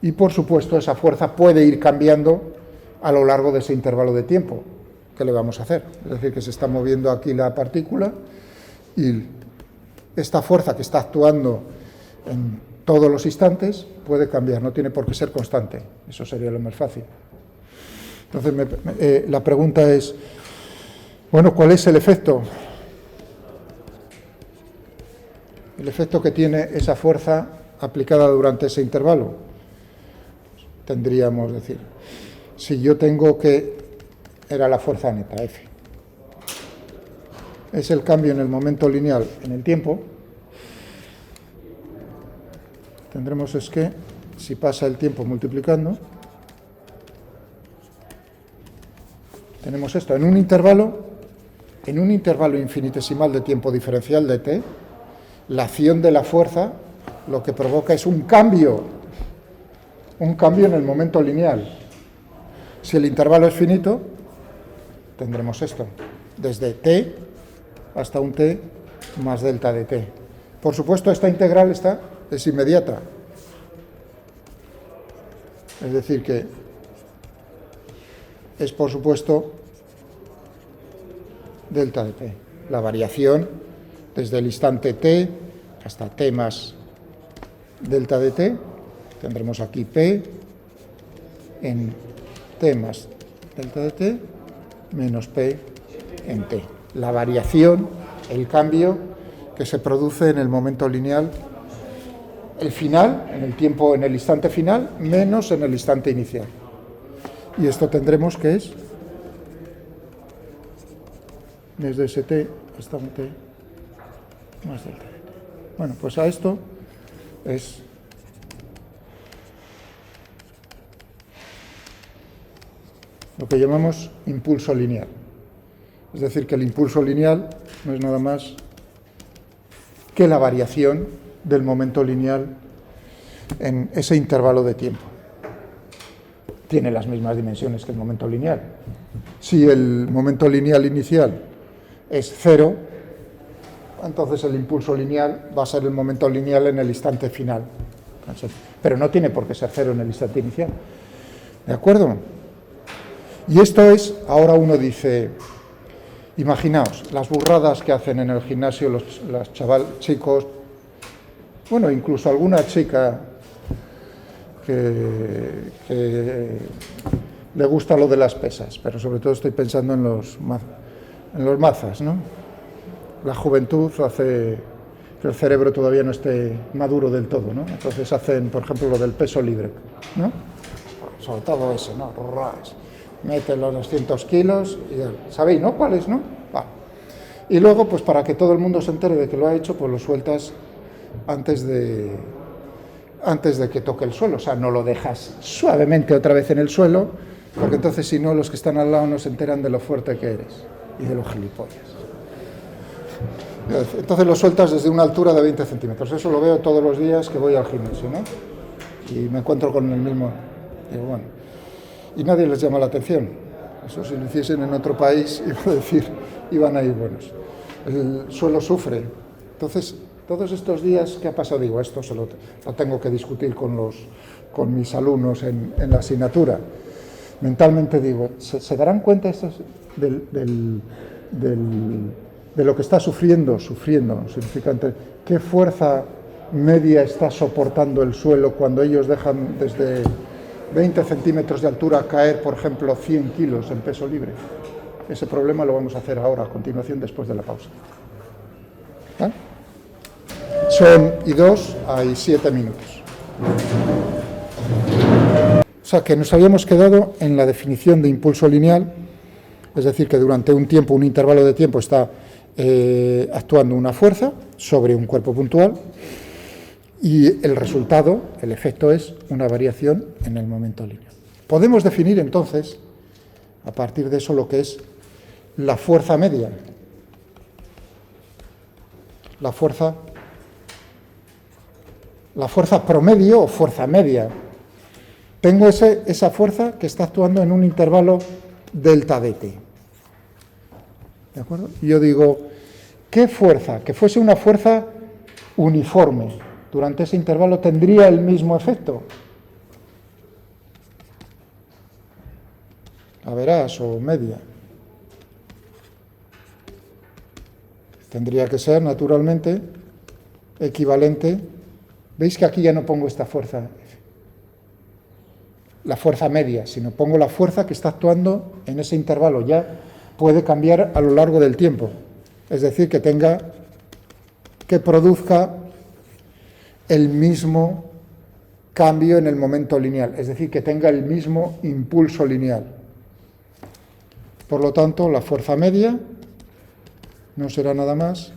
Y, por supuesto, esa fuerza puede ir cambiando a lo largo de ese intervalo de tiempo. ¿Qué le vamos a hacer? Es decir, que se está moviendo aquí la partícula y esta fuerza que está actuando en todos los instantes puede cambiar, no tiene por qué ser constante. Eso sería lo más fácil. Entonces, la pregunta es, bueno, ¿cuál es el efecto? El efecto que tiene esa fuerza aplicada durante ese intervalo. Tendríamos decir, si yo tengo era la fuerza neta, F, es el cambio en el momento lineal en el tiempo, tendremos es que, si pasa el tiempo multiplicando, tenemos esto, en un intervalo infinitesimal de tiempo diferencial de t, la acción de la fuerza lo que provoca es un cambio en el momento lineal. Si el intervalo es finito, tendremos esto, desde t hasta un t más delta de t. Por supuesto, esta integral es inmediata. Es decir, que es, por supuesto, delta de t. La variación desde el instante t hasta t más delta de t. Tendremos aquí p en t más delta de t menos p en t. La variación, el cambio que se produce en el momento lineal, el final, en el tiempo, en el instante final, menos en el instante inicial. Y esto tendremos que es desde st hasta un t más delta de t. Bueno, pues a esto es lo que llamamos impulso lineal. Es decir, que el impulso lineal no es nada más que la variación del momento lineal en ese intervalo de tiempo. Tiene las mismas dimensiones que el momento lineal. Si el momento lineal inicial es 0, entonces el impulso lineal va a ser el momento lineal en el instante final. Pero no tiene por qué ser 0 en el instante inicial. ¿De acuerdo? Y esto es, ahora uno dice, imaginaos, las burradas que hacen en el gimnasio los chicos, bueno, incluso alguna chica que le gusta lo de las pesas, pero sobre todo estoy pensando en los mazas, ¿no? La juventud hace que el cerebro todavía no esté maduro del todo, ¿no? Entonces hacen, por ejemplo, lo del peso libre, ¿no? Sobre todo ese, ¿no? Mete los 200 kilos, y ¿sabéis, no? ¿Cuáles, no? Vale. Y luego, pues para que todo el mundo se entere de que lo ha hecho, pues lo sueltas antes de que toque el suelo. O sea, no lo dejas suavemente otra vez en el suelo, porque entonces, si no, los que están al lado no se enteran de lo fuerte que eres y de lo gilipollas. Entonces lo sueltas desde una altura de 20 centímetros. Eso lo veo todos los días que voy al gimnasio, ¿no? Y me encuentro con el mismo. Digo, bueno. Y nadie les llama la atención. Eso, si lo hiciesen en otro país, iban a ir buenos. El suelo sufre. Entonces, todos estos días, ¿qué ha pasado? Digo, esto lo tengo que discutir con mis alumnos en la asignatura. Mentalmente digo, ¿se darán cuenta estos de lo que está sufriendo? Significa qué fuerza media está soportando el suelo cuando ellos dejan desde 20 centímetros de altura caer, por ejemplo, 100 kilos en peso libre. Ese problema lo vamos a hacer ahora, a continuación, después de la pausa. ¿Vale? Son y 2, hay 7 minutos. O sea, que nos habíamos quedado en la definición de impulso lineal, es decir, que durante un tiempo, un intervalo de tiempo, está actuando una fuerza sobre un cuerpo puntual, y el resultado, el efecto, es una variación en el momento lineal. Podemos definir entonces, a partir de eso, lo que es la fuerza media. La fuerza promedio o fuerza media. Tengo esa fuerza que está actuando en un intervalo delta de t. ¿De acuerdo? Y yo digo, ¿qué fuerza? Que fuese una fuerza uniforme durante ese intervalo tendría el mismo efecto. A verás, o media. Tendría que ser, naturalmente, equivalente. ¿Veis que aquí ya no pongo esta fuerza, la fuerza media, sino pongo la fuerza que está actuando en ese intervalo? Ya puede cambiar a lo largo del tiempo. Es decir, que produzca el mismo cambio en el momento lineal, es decir, que tenga el mismo impulso lineal. Por lo tanto, la fuerza media no será nada más.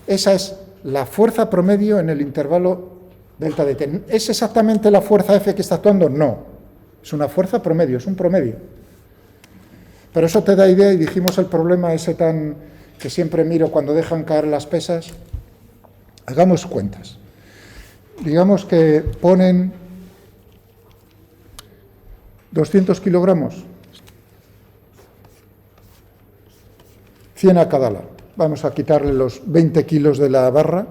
Esa es la fuerza promedio en el intervalo delta de t. ¿Es exactamente la fuerza F que está actuando? No. Es una fuerza promedio, es un promedio. Pero eso te da idea, y dijimos el problema ese que siempre miro cuando dejan caer las pesas. Hagamos cuentas. Digamos que ponen 200 kilogramos. 100 a cada lado. Vamos a quitarle los 20 kilos de la barra.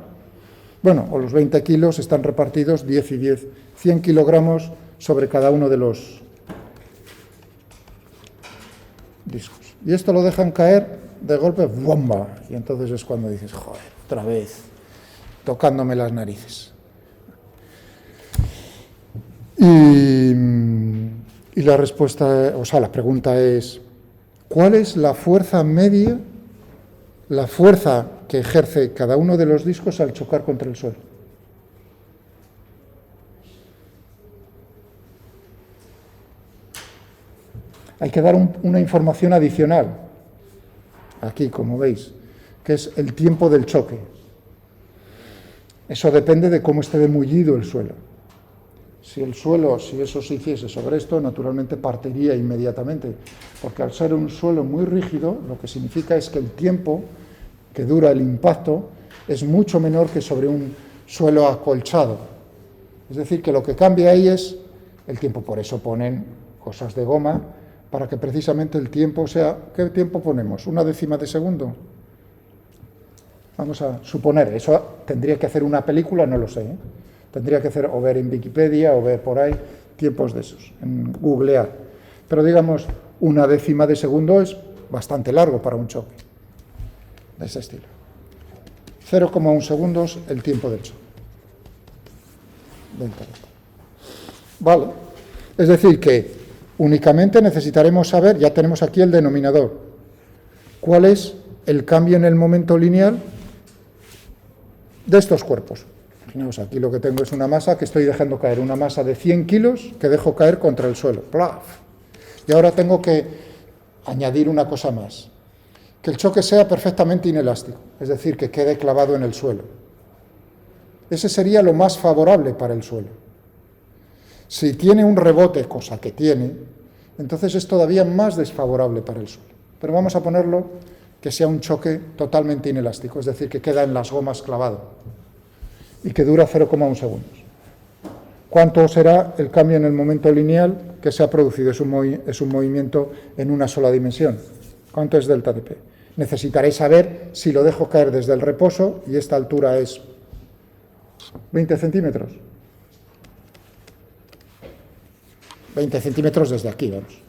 Bueno, o los 20 kilos están repartidos 10 y 10. 100 kilogramos sobre cada uno de los discos. Y esto lo dejan caer de golpe, ¡bomba! Y entonces es cuando dices, joder, otra vez, tocándome las narices. Y la respuesta, o sea, la pregunta es, ¿cuál es la fuerza media, la fuerza que ejerce cada uno de los discos al chocar contra el suelo? Hay que dar una información adicional, aquí, como veis, que es el tiempo del choque. Eso depende de cómo esté de mullido el suelo. Si eso se hiciese sobre esto, naturalmente partiría inmediatamente, porque al ser un suelo muy rígido, lo que significa es que el tiempo que dura el impacto es mucho menor que sobre un suelo acolchado. Es decir, que lo que cambia ahí es el tiempo. Por eso ponen cosas de goma, para que precisamente el tiempo sea... ¿Qué tiempo ponemos? ¿Una décima de segundo? Vamos a suponer, eso tendría que hacer una película, no lo sé, ¿eh? Tendría que hacer o ver en Wikipedia o ver por ahí tiempos de esos, en googlear. Pero digamos, una décima de segundo es bastante largo para un choque, de ese estilo. 0,1 segundos el tiempo del choque. Vale, es decir que únicamente necesitaremos saber, ya tenemos aquí el denominador, cuál es el cambio en el momento lineal de estos cuerpos. Imaginaos, aquí lo que tengo es una masa que estoy dejando caer, una masa de 100 kilos que dejo caer contra el suelo. ¡Plaf! Y ahora tengo que añadir una cosa más, que el choque sea perfectamente inelástico, es decir, que quede clavado en el suelo. Ese sería lo más favorable para el suelo. Si tiene un rebote, cosa que tiene, entonces es todavía más desfavorable para el suelo. Pero vamos a ponerlo que sea un choque totalmente inelástico, es decir, que queda en las gomas clavado y que dura 0,1 segundos. ¿Cuánto será el cambio en el momento lineal que se ha producido? Es un movimiento en una sola dimensión. ¿Cuánto es delta de P? Necesitaré saber si lo dejo caer desde el reposo y esta altura es 20 centímetros. 20 centímetros desde aquí, vamos.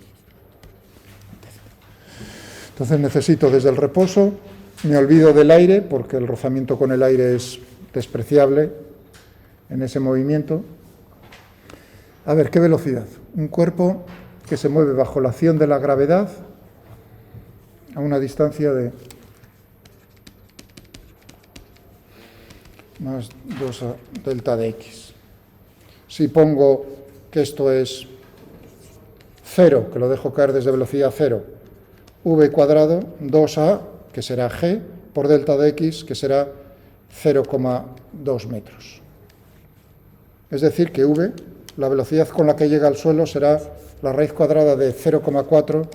Entonces necesito desde el reposo, me olvido del aire, porque el rozamiento con el aire es despreciable en ese movimiento. A ver, ¿qué velocidad? Un cuerpo que se mueve bajo la acción de la gravedad a una distancia de más 2 a delta de x. Si pongo que esto es 0, que lo dejo caer desde velocidad 0, v cuadrado, 2a, que será g, por delta de x, que será 0,2 metros. Es decir, que v, la velocidad con la que llega al suelo, será la raíz cuadrada de 0,4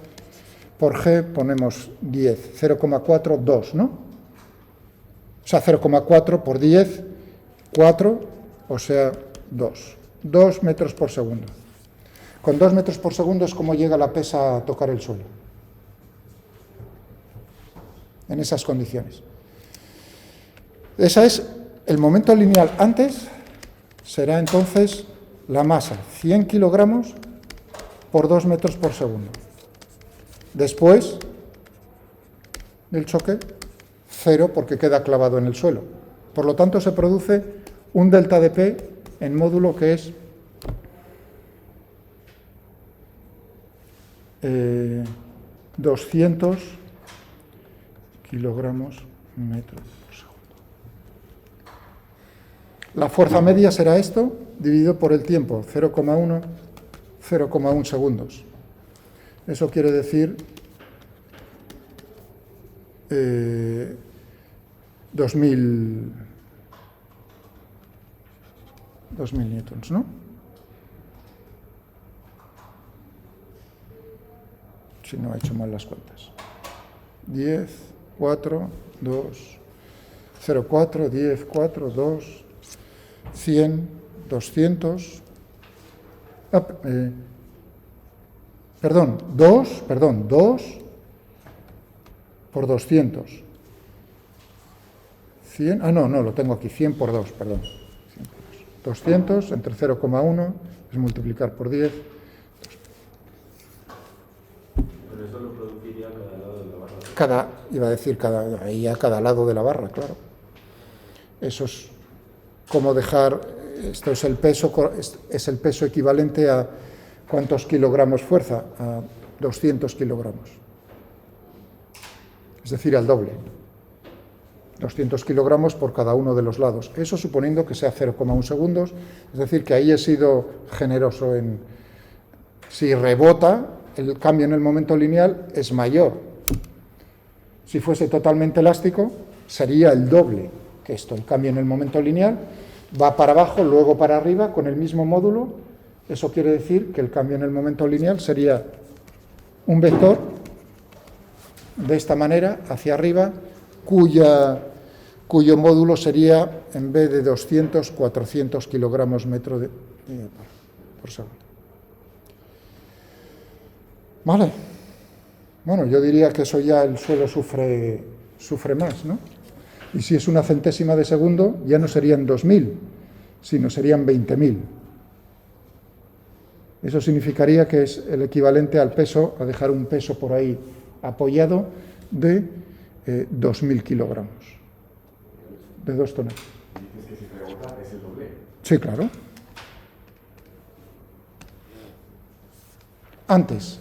por g, ponemos 10, 0,4, 2, ¿no? O sea, 0,4 por 10, 4, o sea, 2. 2 metros por segundo. Con 2 metros por segundo es como llega la pesa a tocar el suelo. En esas condiciones. Ese es el momento lineal. Antes será entonces la masa, 100 kilogramos por 2 metros por segundo. Después del choque, 0 porque queda clavado en el suelo. Por lo tanto, se produce un delta de P en módulo que es 200 kilogramos metro por segundo. La fuerza media será esto, dividido por el tiempo, 0,1 segundos. Eso quiere decir 2000 newtons, ¿no? Si no he hecho mal las cuentas. 10, 4, 2, 0,4, 10, 4, 2, 100, 200, perdón, 2, por 200. 100, no, lo tengo aquí, 100 por 2, perdón. 100 por 2. 200 entre 0,1 es multiplicar por 10. Pero eso lo produciría cada lado de la barra. Iba a decir, ahí a cada lado de la barra, claro. Eso es como dejar, esto es el peso equivalente a ¿cuántos kilogramos fuerza? A 200 kilogramos. Es decir, al doble. 200 kilogramos por cada uno de los lados. Eso suponiendo que sea 0,1 segundos, es decir, que ahí he sido generoso en... Si rebota, el cambio en el momento lineal es mayor. Si fuese totalmente elástico, sería el doble que esto. El cambio en el momento lineal va para abajo, luego para arriba, con el mismo módulo. Eso quiere decir que el cambio en el momento lineal sería un vector de esta manera, hacia arriba, cuyo módulo sería, en vez de 200, 400 kilogramos metro por segundo. Vale. Bueno, yo diría que eso ya el suelo sufre más, ¿no? Y si es una centésima de segundo, ya no serían 2000, sino serían 20.000. Eso significaría que es el equivalente al peso, a dejar un peso por ahí apoyado de 2.000 kilogramos, de 2 toneladas. ¿Dices que si rebota es el doble? Sí, claro. Antes.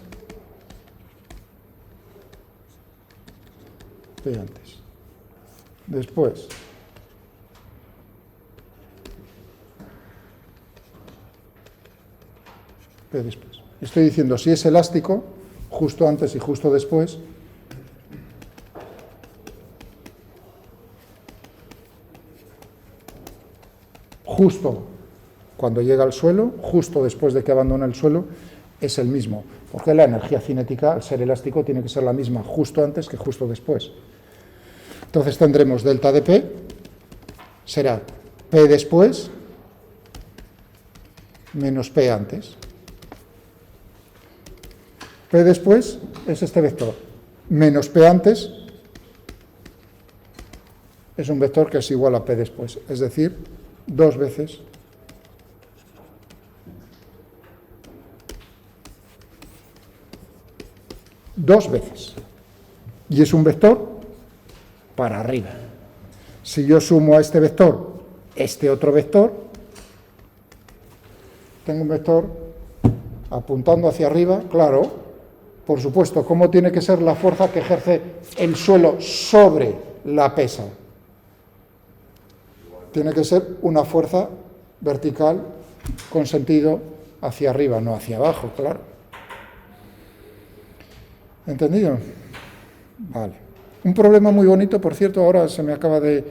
P antes. Después. P después. Estoy diciendo, si es elástico, justo antes y justo después, justo cuando llega al suelo, justo después de que abandona el suelo, es el mismo, porque la energía cinética, al ser elástico, tiene que ser la misma justo antes que justo después. Entonces tendremos delta de P, será P después menos P antes. P después es este vector, menos P antes es un vector que es igual a P después, es decir, 2 veces y es un vector para arriba. Si yo sumo a este vector este otro vector, tengo un vector apuntando hacia arriba, claro, por supuesto, ¿cómo tiene que ser la fuerza que ejerce el suelo sobre la pesa? Tiene que ser una fuerza vertical con sentido hacia arriba, no hacia abajo, claro. ¿Entendido? Vale. Un problema muy bonito, por cierto, ahora se me acaba de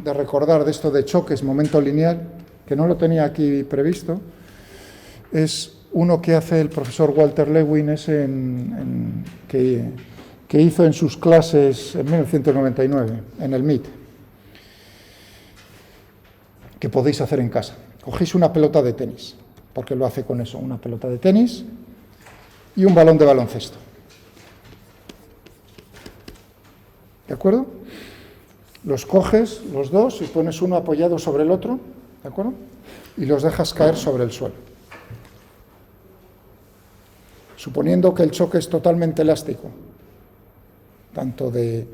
recordar de esto de choques, momento lineal, que no lo tenía aquí previsto, es uno que hace el profesor Walter Lewin, que hizo en sus clases en 1999, en el MIT, que podéis hacer en casa. Cogéis una pelota de tenis, porque lo hace con eso, una pelota de tenis y un balón de baloncesto. ¿De acuerdo? Los coges los dos y pones uno apoyado sobre el otro, ¿de acuerdo? Y los dejas caer sobre el suelo. Suponiendo que el choque es totalmente elástico, tanto de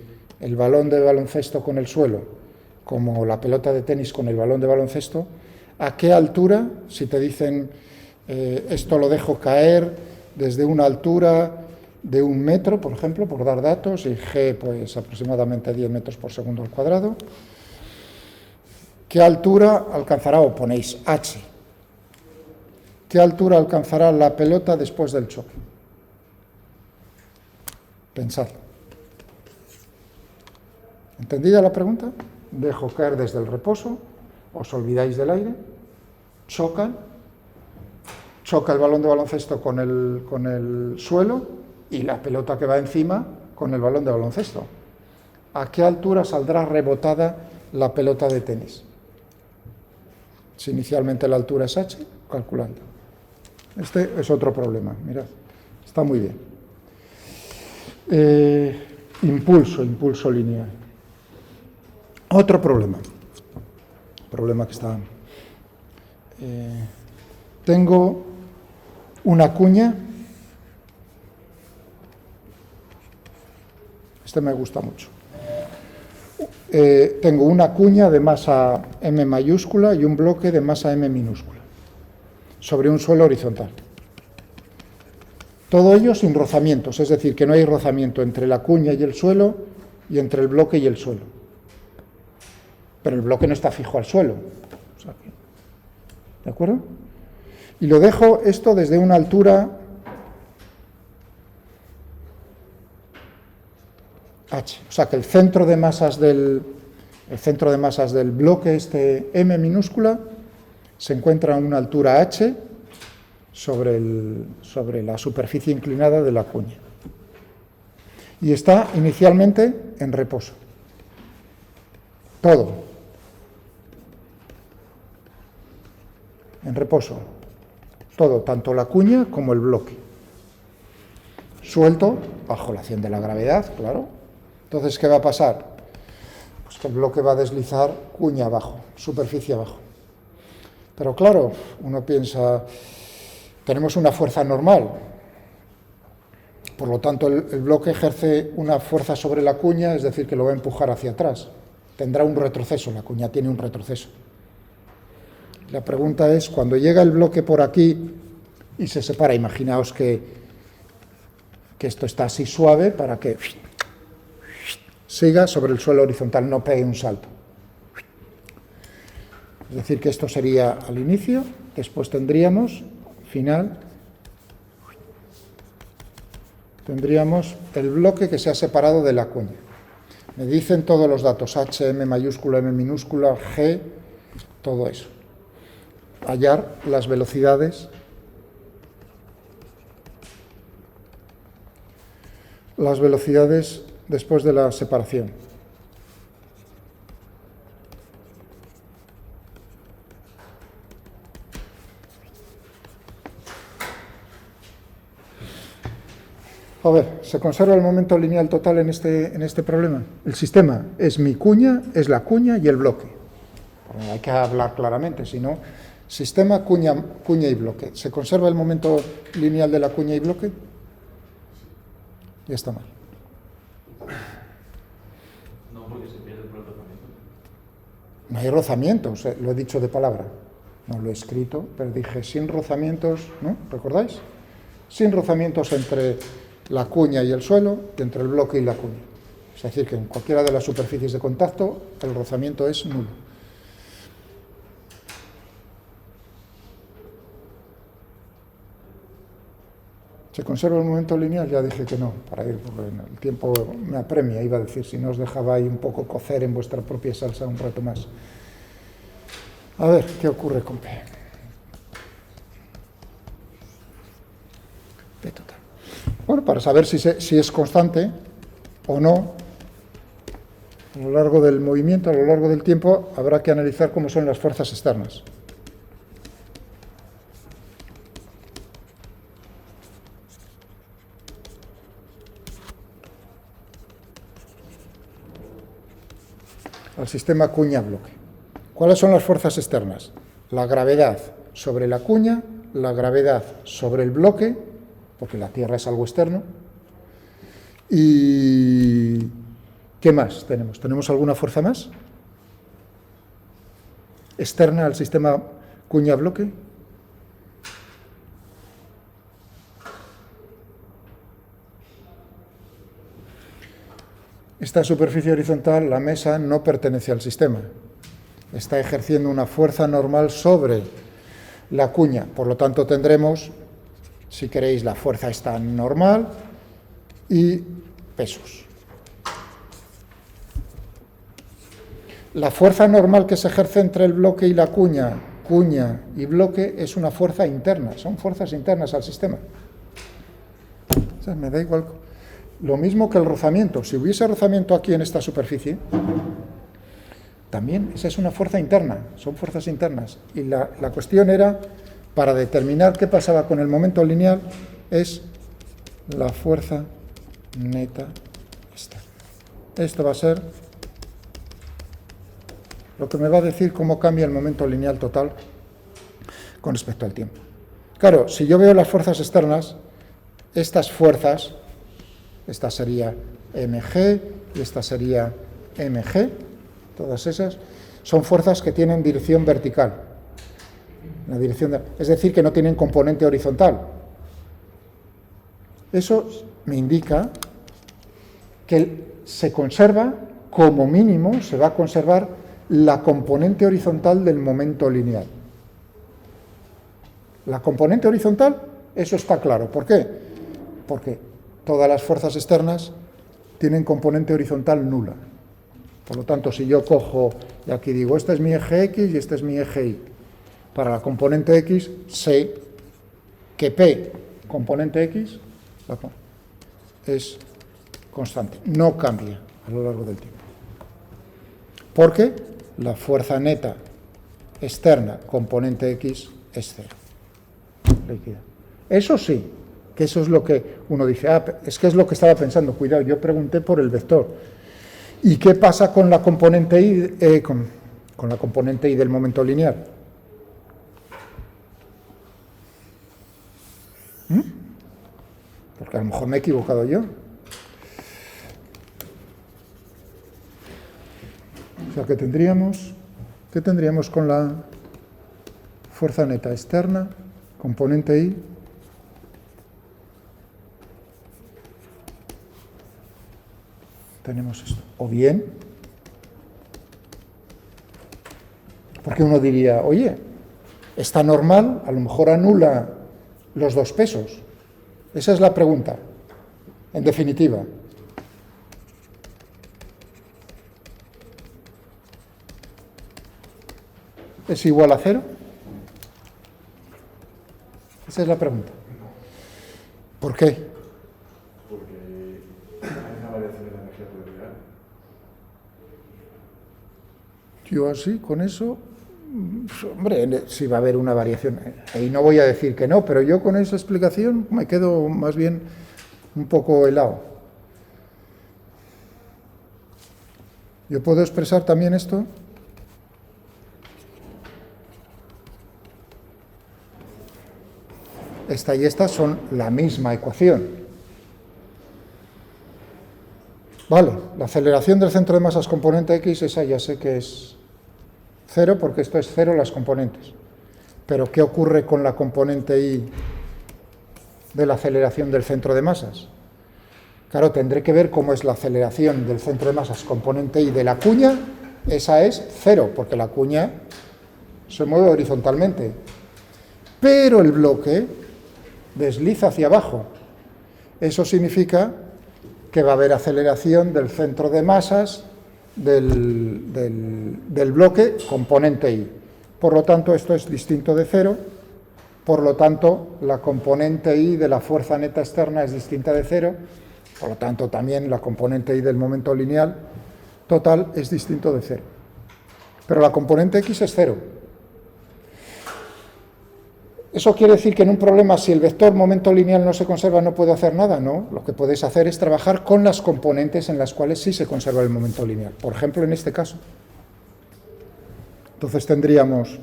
el balón de baloncesto con el suelo como la pelota de tenis con el balón de baloncesto, ¿a qué altura, si te dicen esto lo dejo caer desde una altura de 1 metro, por ejemplo, por dar datos, y G pues aproximadamente 10 metros por segundo al cuadrado, ¿qué altura alcanzará, o ponéis H, qué altura alcanzará la pelota después del choque? Pensad. ¿Entendida la pregunta? Dejo caer desde el reposo, os olvidáis del aire, choca el balón de baloncesto con el suelo y la pelota que va encima con el balón de baloncesto. ¿A qué altura saldrá rebotada la pelota de tenis? Si inicialmente la altura es H, calculando. Este es otro problema, mirad, está muy bien. impulso lineal. Otro problema que está... tengo una cuña, este me gusta mucho. Tengo una cuña de masa m mayúscula y un bloque de masa m minúscula sobre un suelo horizontal. Todo ello sin rozamientos, es decir, que no hay rozamiento entre la cuña y el suelo y entre el bloque y el suelo. Pero el bloque no está fijo al suelo. ¿De acuerdo? Y lo dejo esto desde una altura h. O sea que el centro de masas del bloque, este m minúscula, se encuentra a una altura h sobre la superficie inclinada de la cuña. Y está inicialmente en reposo. Todo. En reposo. Todo, tanto la cuña como el bloque. Suelto, bajo la acción de la gravedad, claro. Entonces, ¿qué va a pasar? Pues que el bloque va a deslizar cuña abajo, superficie abajo. Pero claro, uno piensa, tenemos una fuerza normal, por lo tanto el bloque ejerce una fuerza sobre la cuña, es decir, que lo va a empujar hacia atrás. Tendrá un retroceso, la cuña tiene un retroceso. La pregunta es, cuando llega el bloque por aquí y se separa, imaginaos que esto está así suave para que siga sobre el suelo horizontal, no pegue un salto. Es decir, que esto sería al inicio, después tendríamos, final, tendríamos el bloque que se ha separado de la cuña. Me dicen todos los datos, h, m mayúscula, m minúscula, g, todo eso. Hallar las velocidades después de la separación. A ver, ¿se conserva el momento lineal total en este problema? El sistema es mi cuña, es la cuña y el bloque. Hay que hablar claramente, si no, sistema, cuña y bloque. ¿Se conserva el momento lineal de la cuña y bloque? Ya está mal. No, porque se pierde por el rozamiento. No hay rozamientos, lo he dicho de palabra. No lo he escrito, pero dije sin rozamientos, ¿no? ¿Recordáis? Sin rozamientos entre la cuña y el suelo, y entre el bloque y la cuña. Es decir, que en cualquiera de las superficies de contacto el rozamiento es nulo. ¿Se conserva el momento lineal? Ya dije que no, para ir, porque el tiempo me apremia, iba a decir, si no os dejaba ahí un poco cocer en vuestra propia salsa un rato más. A ver, ¿qué ocurre con P? P total. Bueno, para saber si es constante o no, a lo largo del movimiento, a lo largo del tiempo, habrá que analizar cómo son las fuerzas externas. Al sistema cuña-bloque. ¿Cuáles son las fuerzas externas? La gravedad sobre la cuña, la gravedad sobre el bloque, porque la Tierra es algo externo. ¿Y qué más tenemos? ¿Tenemos alguna fuerza más? ¿Externa al sistema cuña-bloque? Esta superficie horizontal, la mesa, no pertenece al sistema. Está ejerciendo una fuerza normal sobre la cuña. Por lo tanto, tendremos, si queréis, la fuerza está normal y pesos. La fuerza normal que se ejerce entre el bloque y la cuña y bloque, es una fuerza interna. Son fuerzas internas al sistema. O sea, me da igual. Lo mismo que el rozamiento. Si hubiese rozamiento aquí en esta superficie, también esa es una fuerza interna, son fuerzas internas. Y la cuestión era, para determinar qué pasaba con el momento lineal, es la fuerza neta externa. esto va a ser lo que me va a decir cómo cambia el momento lineal total con respecto al tiempo. Claro, si yo veo las fuerzas externas, estas fuerzas, esta sería mg y esta sería mg, todas esas, son fuerzas que tienen dirección vertical, es decir, que no tienen componente horizontal. Eso me indica que se conserva, como mínimo, se va a conservar la componente horizontal del momento lineal. La componente horizontal, eso está claro. ¿Por qué? Porque todas las fuerzas externas tienen componente horizontal nula. Por lo tanto, si yo cojo, y aquí digo, este es mi eje X y este es mi eje Y, para la componente X sé que P, componente X, es constante, no cambia a lo largo del tiempo. Porque la fuerza neta externa, componente X, es cero. Líquida. Eso sí, que eso es lo que uno dice, es que es lo que estaba pensando, cuidado, yo pregunté por el vector. ¿Y qué pasa con la componente Y, con la componente Y del momento lineal? Porque a lo mejor me he equivocado yo. O sea, ¿qué tendríamos con la fuerza neta externa, componente Y? Tenemos esto. O bien, porque uno diría, oye, está normal, a lo mejor anula los dos pesos. Esa es la pregunta, en definitiva. ¿Es igual a cero? Esa es la pregunta. ¿Por qué? Porque hay una variación de la energía potencial. Yo así, con eso, hombre, sí va a haber una variación. Y no voy a decir que no, pero yo con esa explicación me quedo más bien un poco helado. Yo puedo expresar también esto. Esta y esta son la misma ecuación. Vale, la aceleración del centro de masas componente X, esa ya sé que es cero, porque esto es cero las componentes. Pero ¿qué ocurre con la componente Y de la aceleración del centro de masas? Claro, tendré que ver cómo es la aceleración del centro de masas componente Y de la cuña. Esa es cero, porque la cuña se mueve horizontalmente. Pero el bloque desliza hacia abajo. Eso significa que va a haber aceleración del centro de masas del bloque componente Y. Por lo tanto, esto es distinto de cero. Por lo tanto, la componente Y de la fuerza neta externa es distinta de cero. Por lo tanto, también la componente Y del momento lineal total es distinto de cero. Pero la componente X es cero. ¿Eso quiere decir que en un problema, si el vector momento lineal no se conserva, no puedo hacer nada? No, lo que puedes hacer es trabajar con las componentes en las cuales sí se conserva el momento lineal. Por ejemplo, en este caso. Entonces tendríamos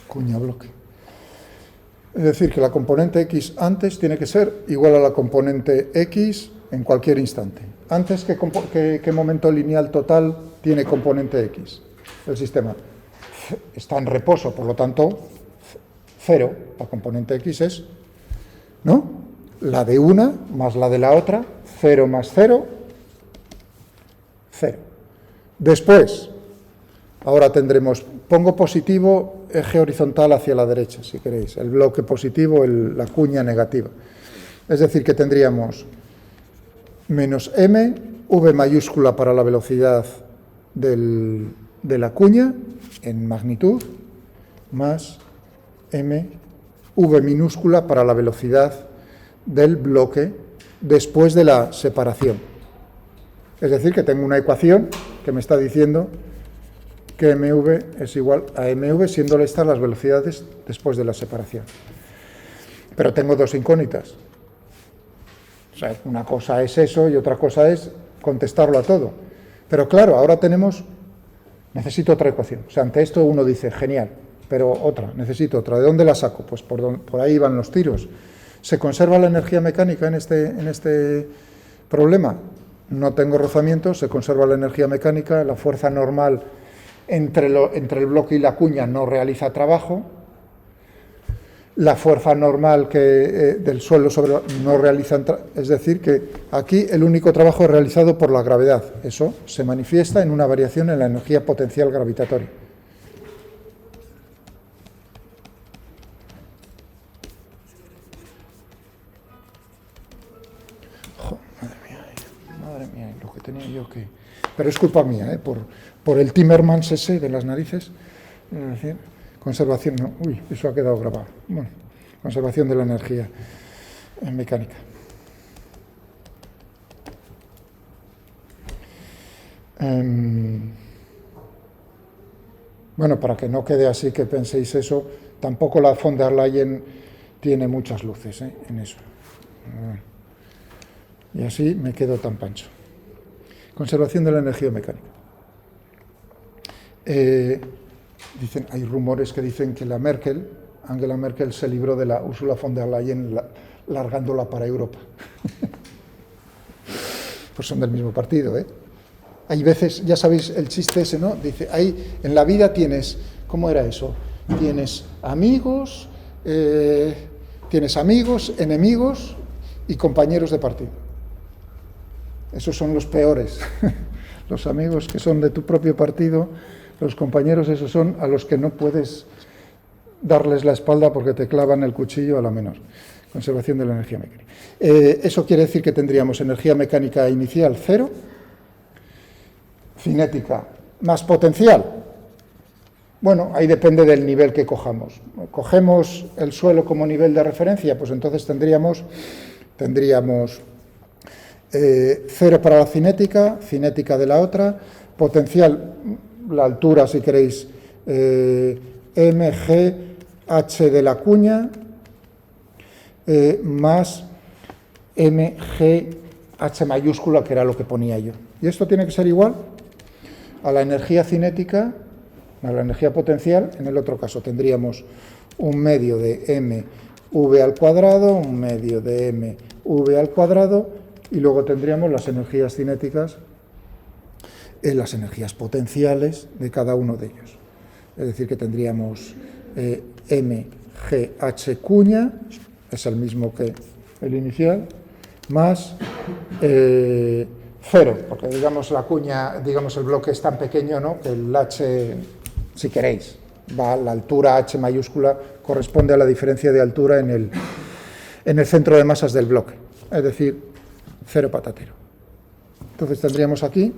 cuña bloque. Es decir, que la componente X antes tiene que ser igual a la componente X en cualquier instante. Antes, ¿qué momento lineal total tiene componente X? El sistema está en reposo, por lo tanto, cero. La componente X es, ¿no? La de una más la de la otra, 0 más 0, 0. Después, ahora tendremos, pongo positivo, eje horizontal hacia la derecha, si queréis, el bloque positivo, la cuña negativa. Es decir, que tendríamos menos m, v mayúscula para la velocidad de la cuña, en magnitud, más m v minúscula para la velocidad del bloque después de la separación. Es decir, que tengo una ecuación que me está diciendo que mv es igual a mv, siendo estas las velocidades después de la separación. Pero tengo dos incógnitas. O sea, una cosa es eso y otra cosa es contestarlo a todo. Pero claro, ahora necesito otra ecuación. O sea, ante esto uno dice, genial, pero necesito otra. ¿De dónde la saco? Pues por ahí van los tiros. ¿Se conserva la energía mecánica en este problema? No tengo rozamiento, se conserva la energía mecánica, la fuerza normal entre el bloque y la cuña no realiza trabajo, la fuerza normal del suelo no realiza, es decir, que aquí el único trabajo es realizado por la gravedad. Eso se manifiesta en una variación en la energía potencial gravitatoria. Madre mía, lo que tenía yo que... Pero es culpa mía, por el Timmermans ese de las narices. Es decir, conservación, no, uy, eso ha quedado grabado. Bueno, conservación de la energía en mecánica. Bueno, para que no quede así que penséis eso, tampoco la von der Leyen tiene muchas luces en eso. Y así me quedo tan pancho. Conservación de la energía mecánica. Hay rumores que dicen que Angela Merkel se libró de la Ursula von der Leyen largándola para Europa. Pues son del mismo partido, Hay veces, ya sabéis el chiste ese, ¿no? Dice, ahí en la vida tienes, ¿cómo era eso? Tienes amigos, enemigos y compañeros de partido. Esos son los peores. Los amigos que son de tu propio partido, los compañeros, esos son a los que no puedes darles la espalda porque te clavan el cuchillo a la menor. Conservación de la energía mecánica. Eso quiere decir que tendríamos energía mecánica inicial 0, cinética más potencial. Bueno, ahí depende del nivel que cojamos. ¿Cogemos el suelo como nivel de referencia? Pues entonces tendríamos 0 para la cinética de la otra, potencial, la altura si queréis, mg h de la cuña, más mg h mayúscula, que era lo que ponía yo. Y esto tiene que ser igual a la energía cinética, a la energía potencial. En el otro caso tendríamos un medio de mv al cuadrado, un medio de mv al cuadrado, y luego tendríamos las energías cinéticas, las energías potenciales de cada uno de ellos. Es decir, que tendríamos mgh cuña, es el mismo que el inicial, más 0, porque digamos la cuña, digamos el bloque es tan pequeño, ¿no?, que el h, si queréis, la altura h mayúscula corresponde a la diferencia de altura en el centro de masas del bloque, es decir, 0 patatero. Entonces tendríamos aquí,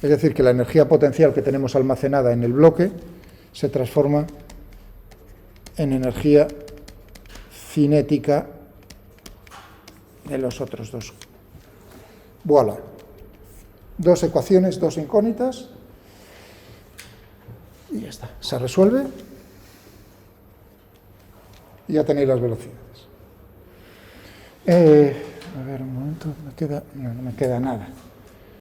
es decir, que la energía potencial que tenemos almacenada en el bloque se transforma en energía cinética de los otros dos. Voilà. Dos ecuaciones, dos incógnitas, y ya está. Se resuelve y ya tenéis las velocidades. A ver, un momento, no me queda nada.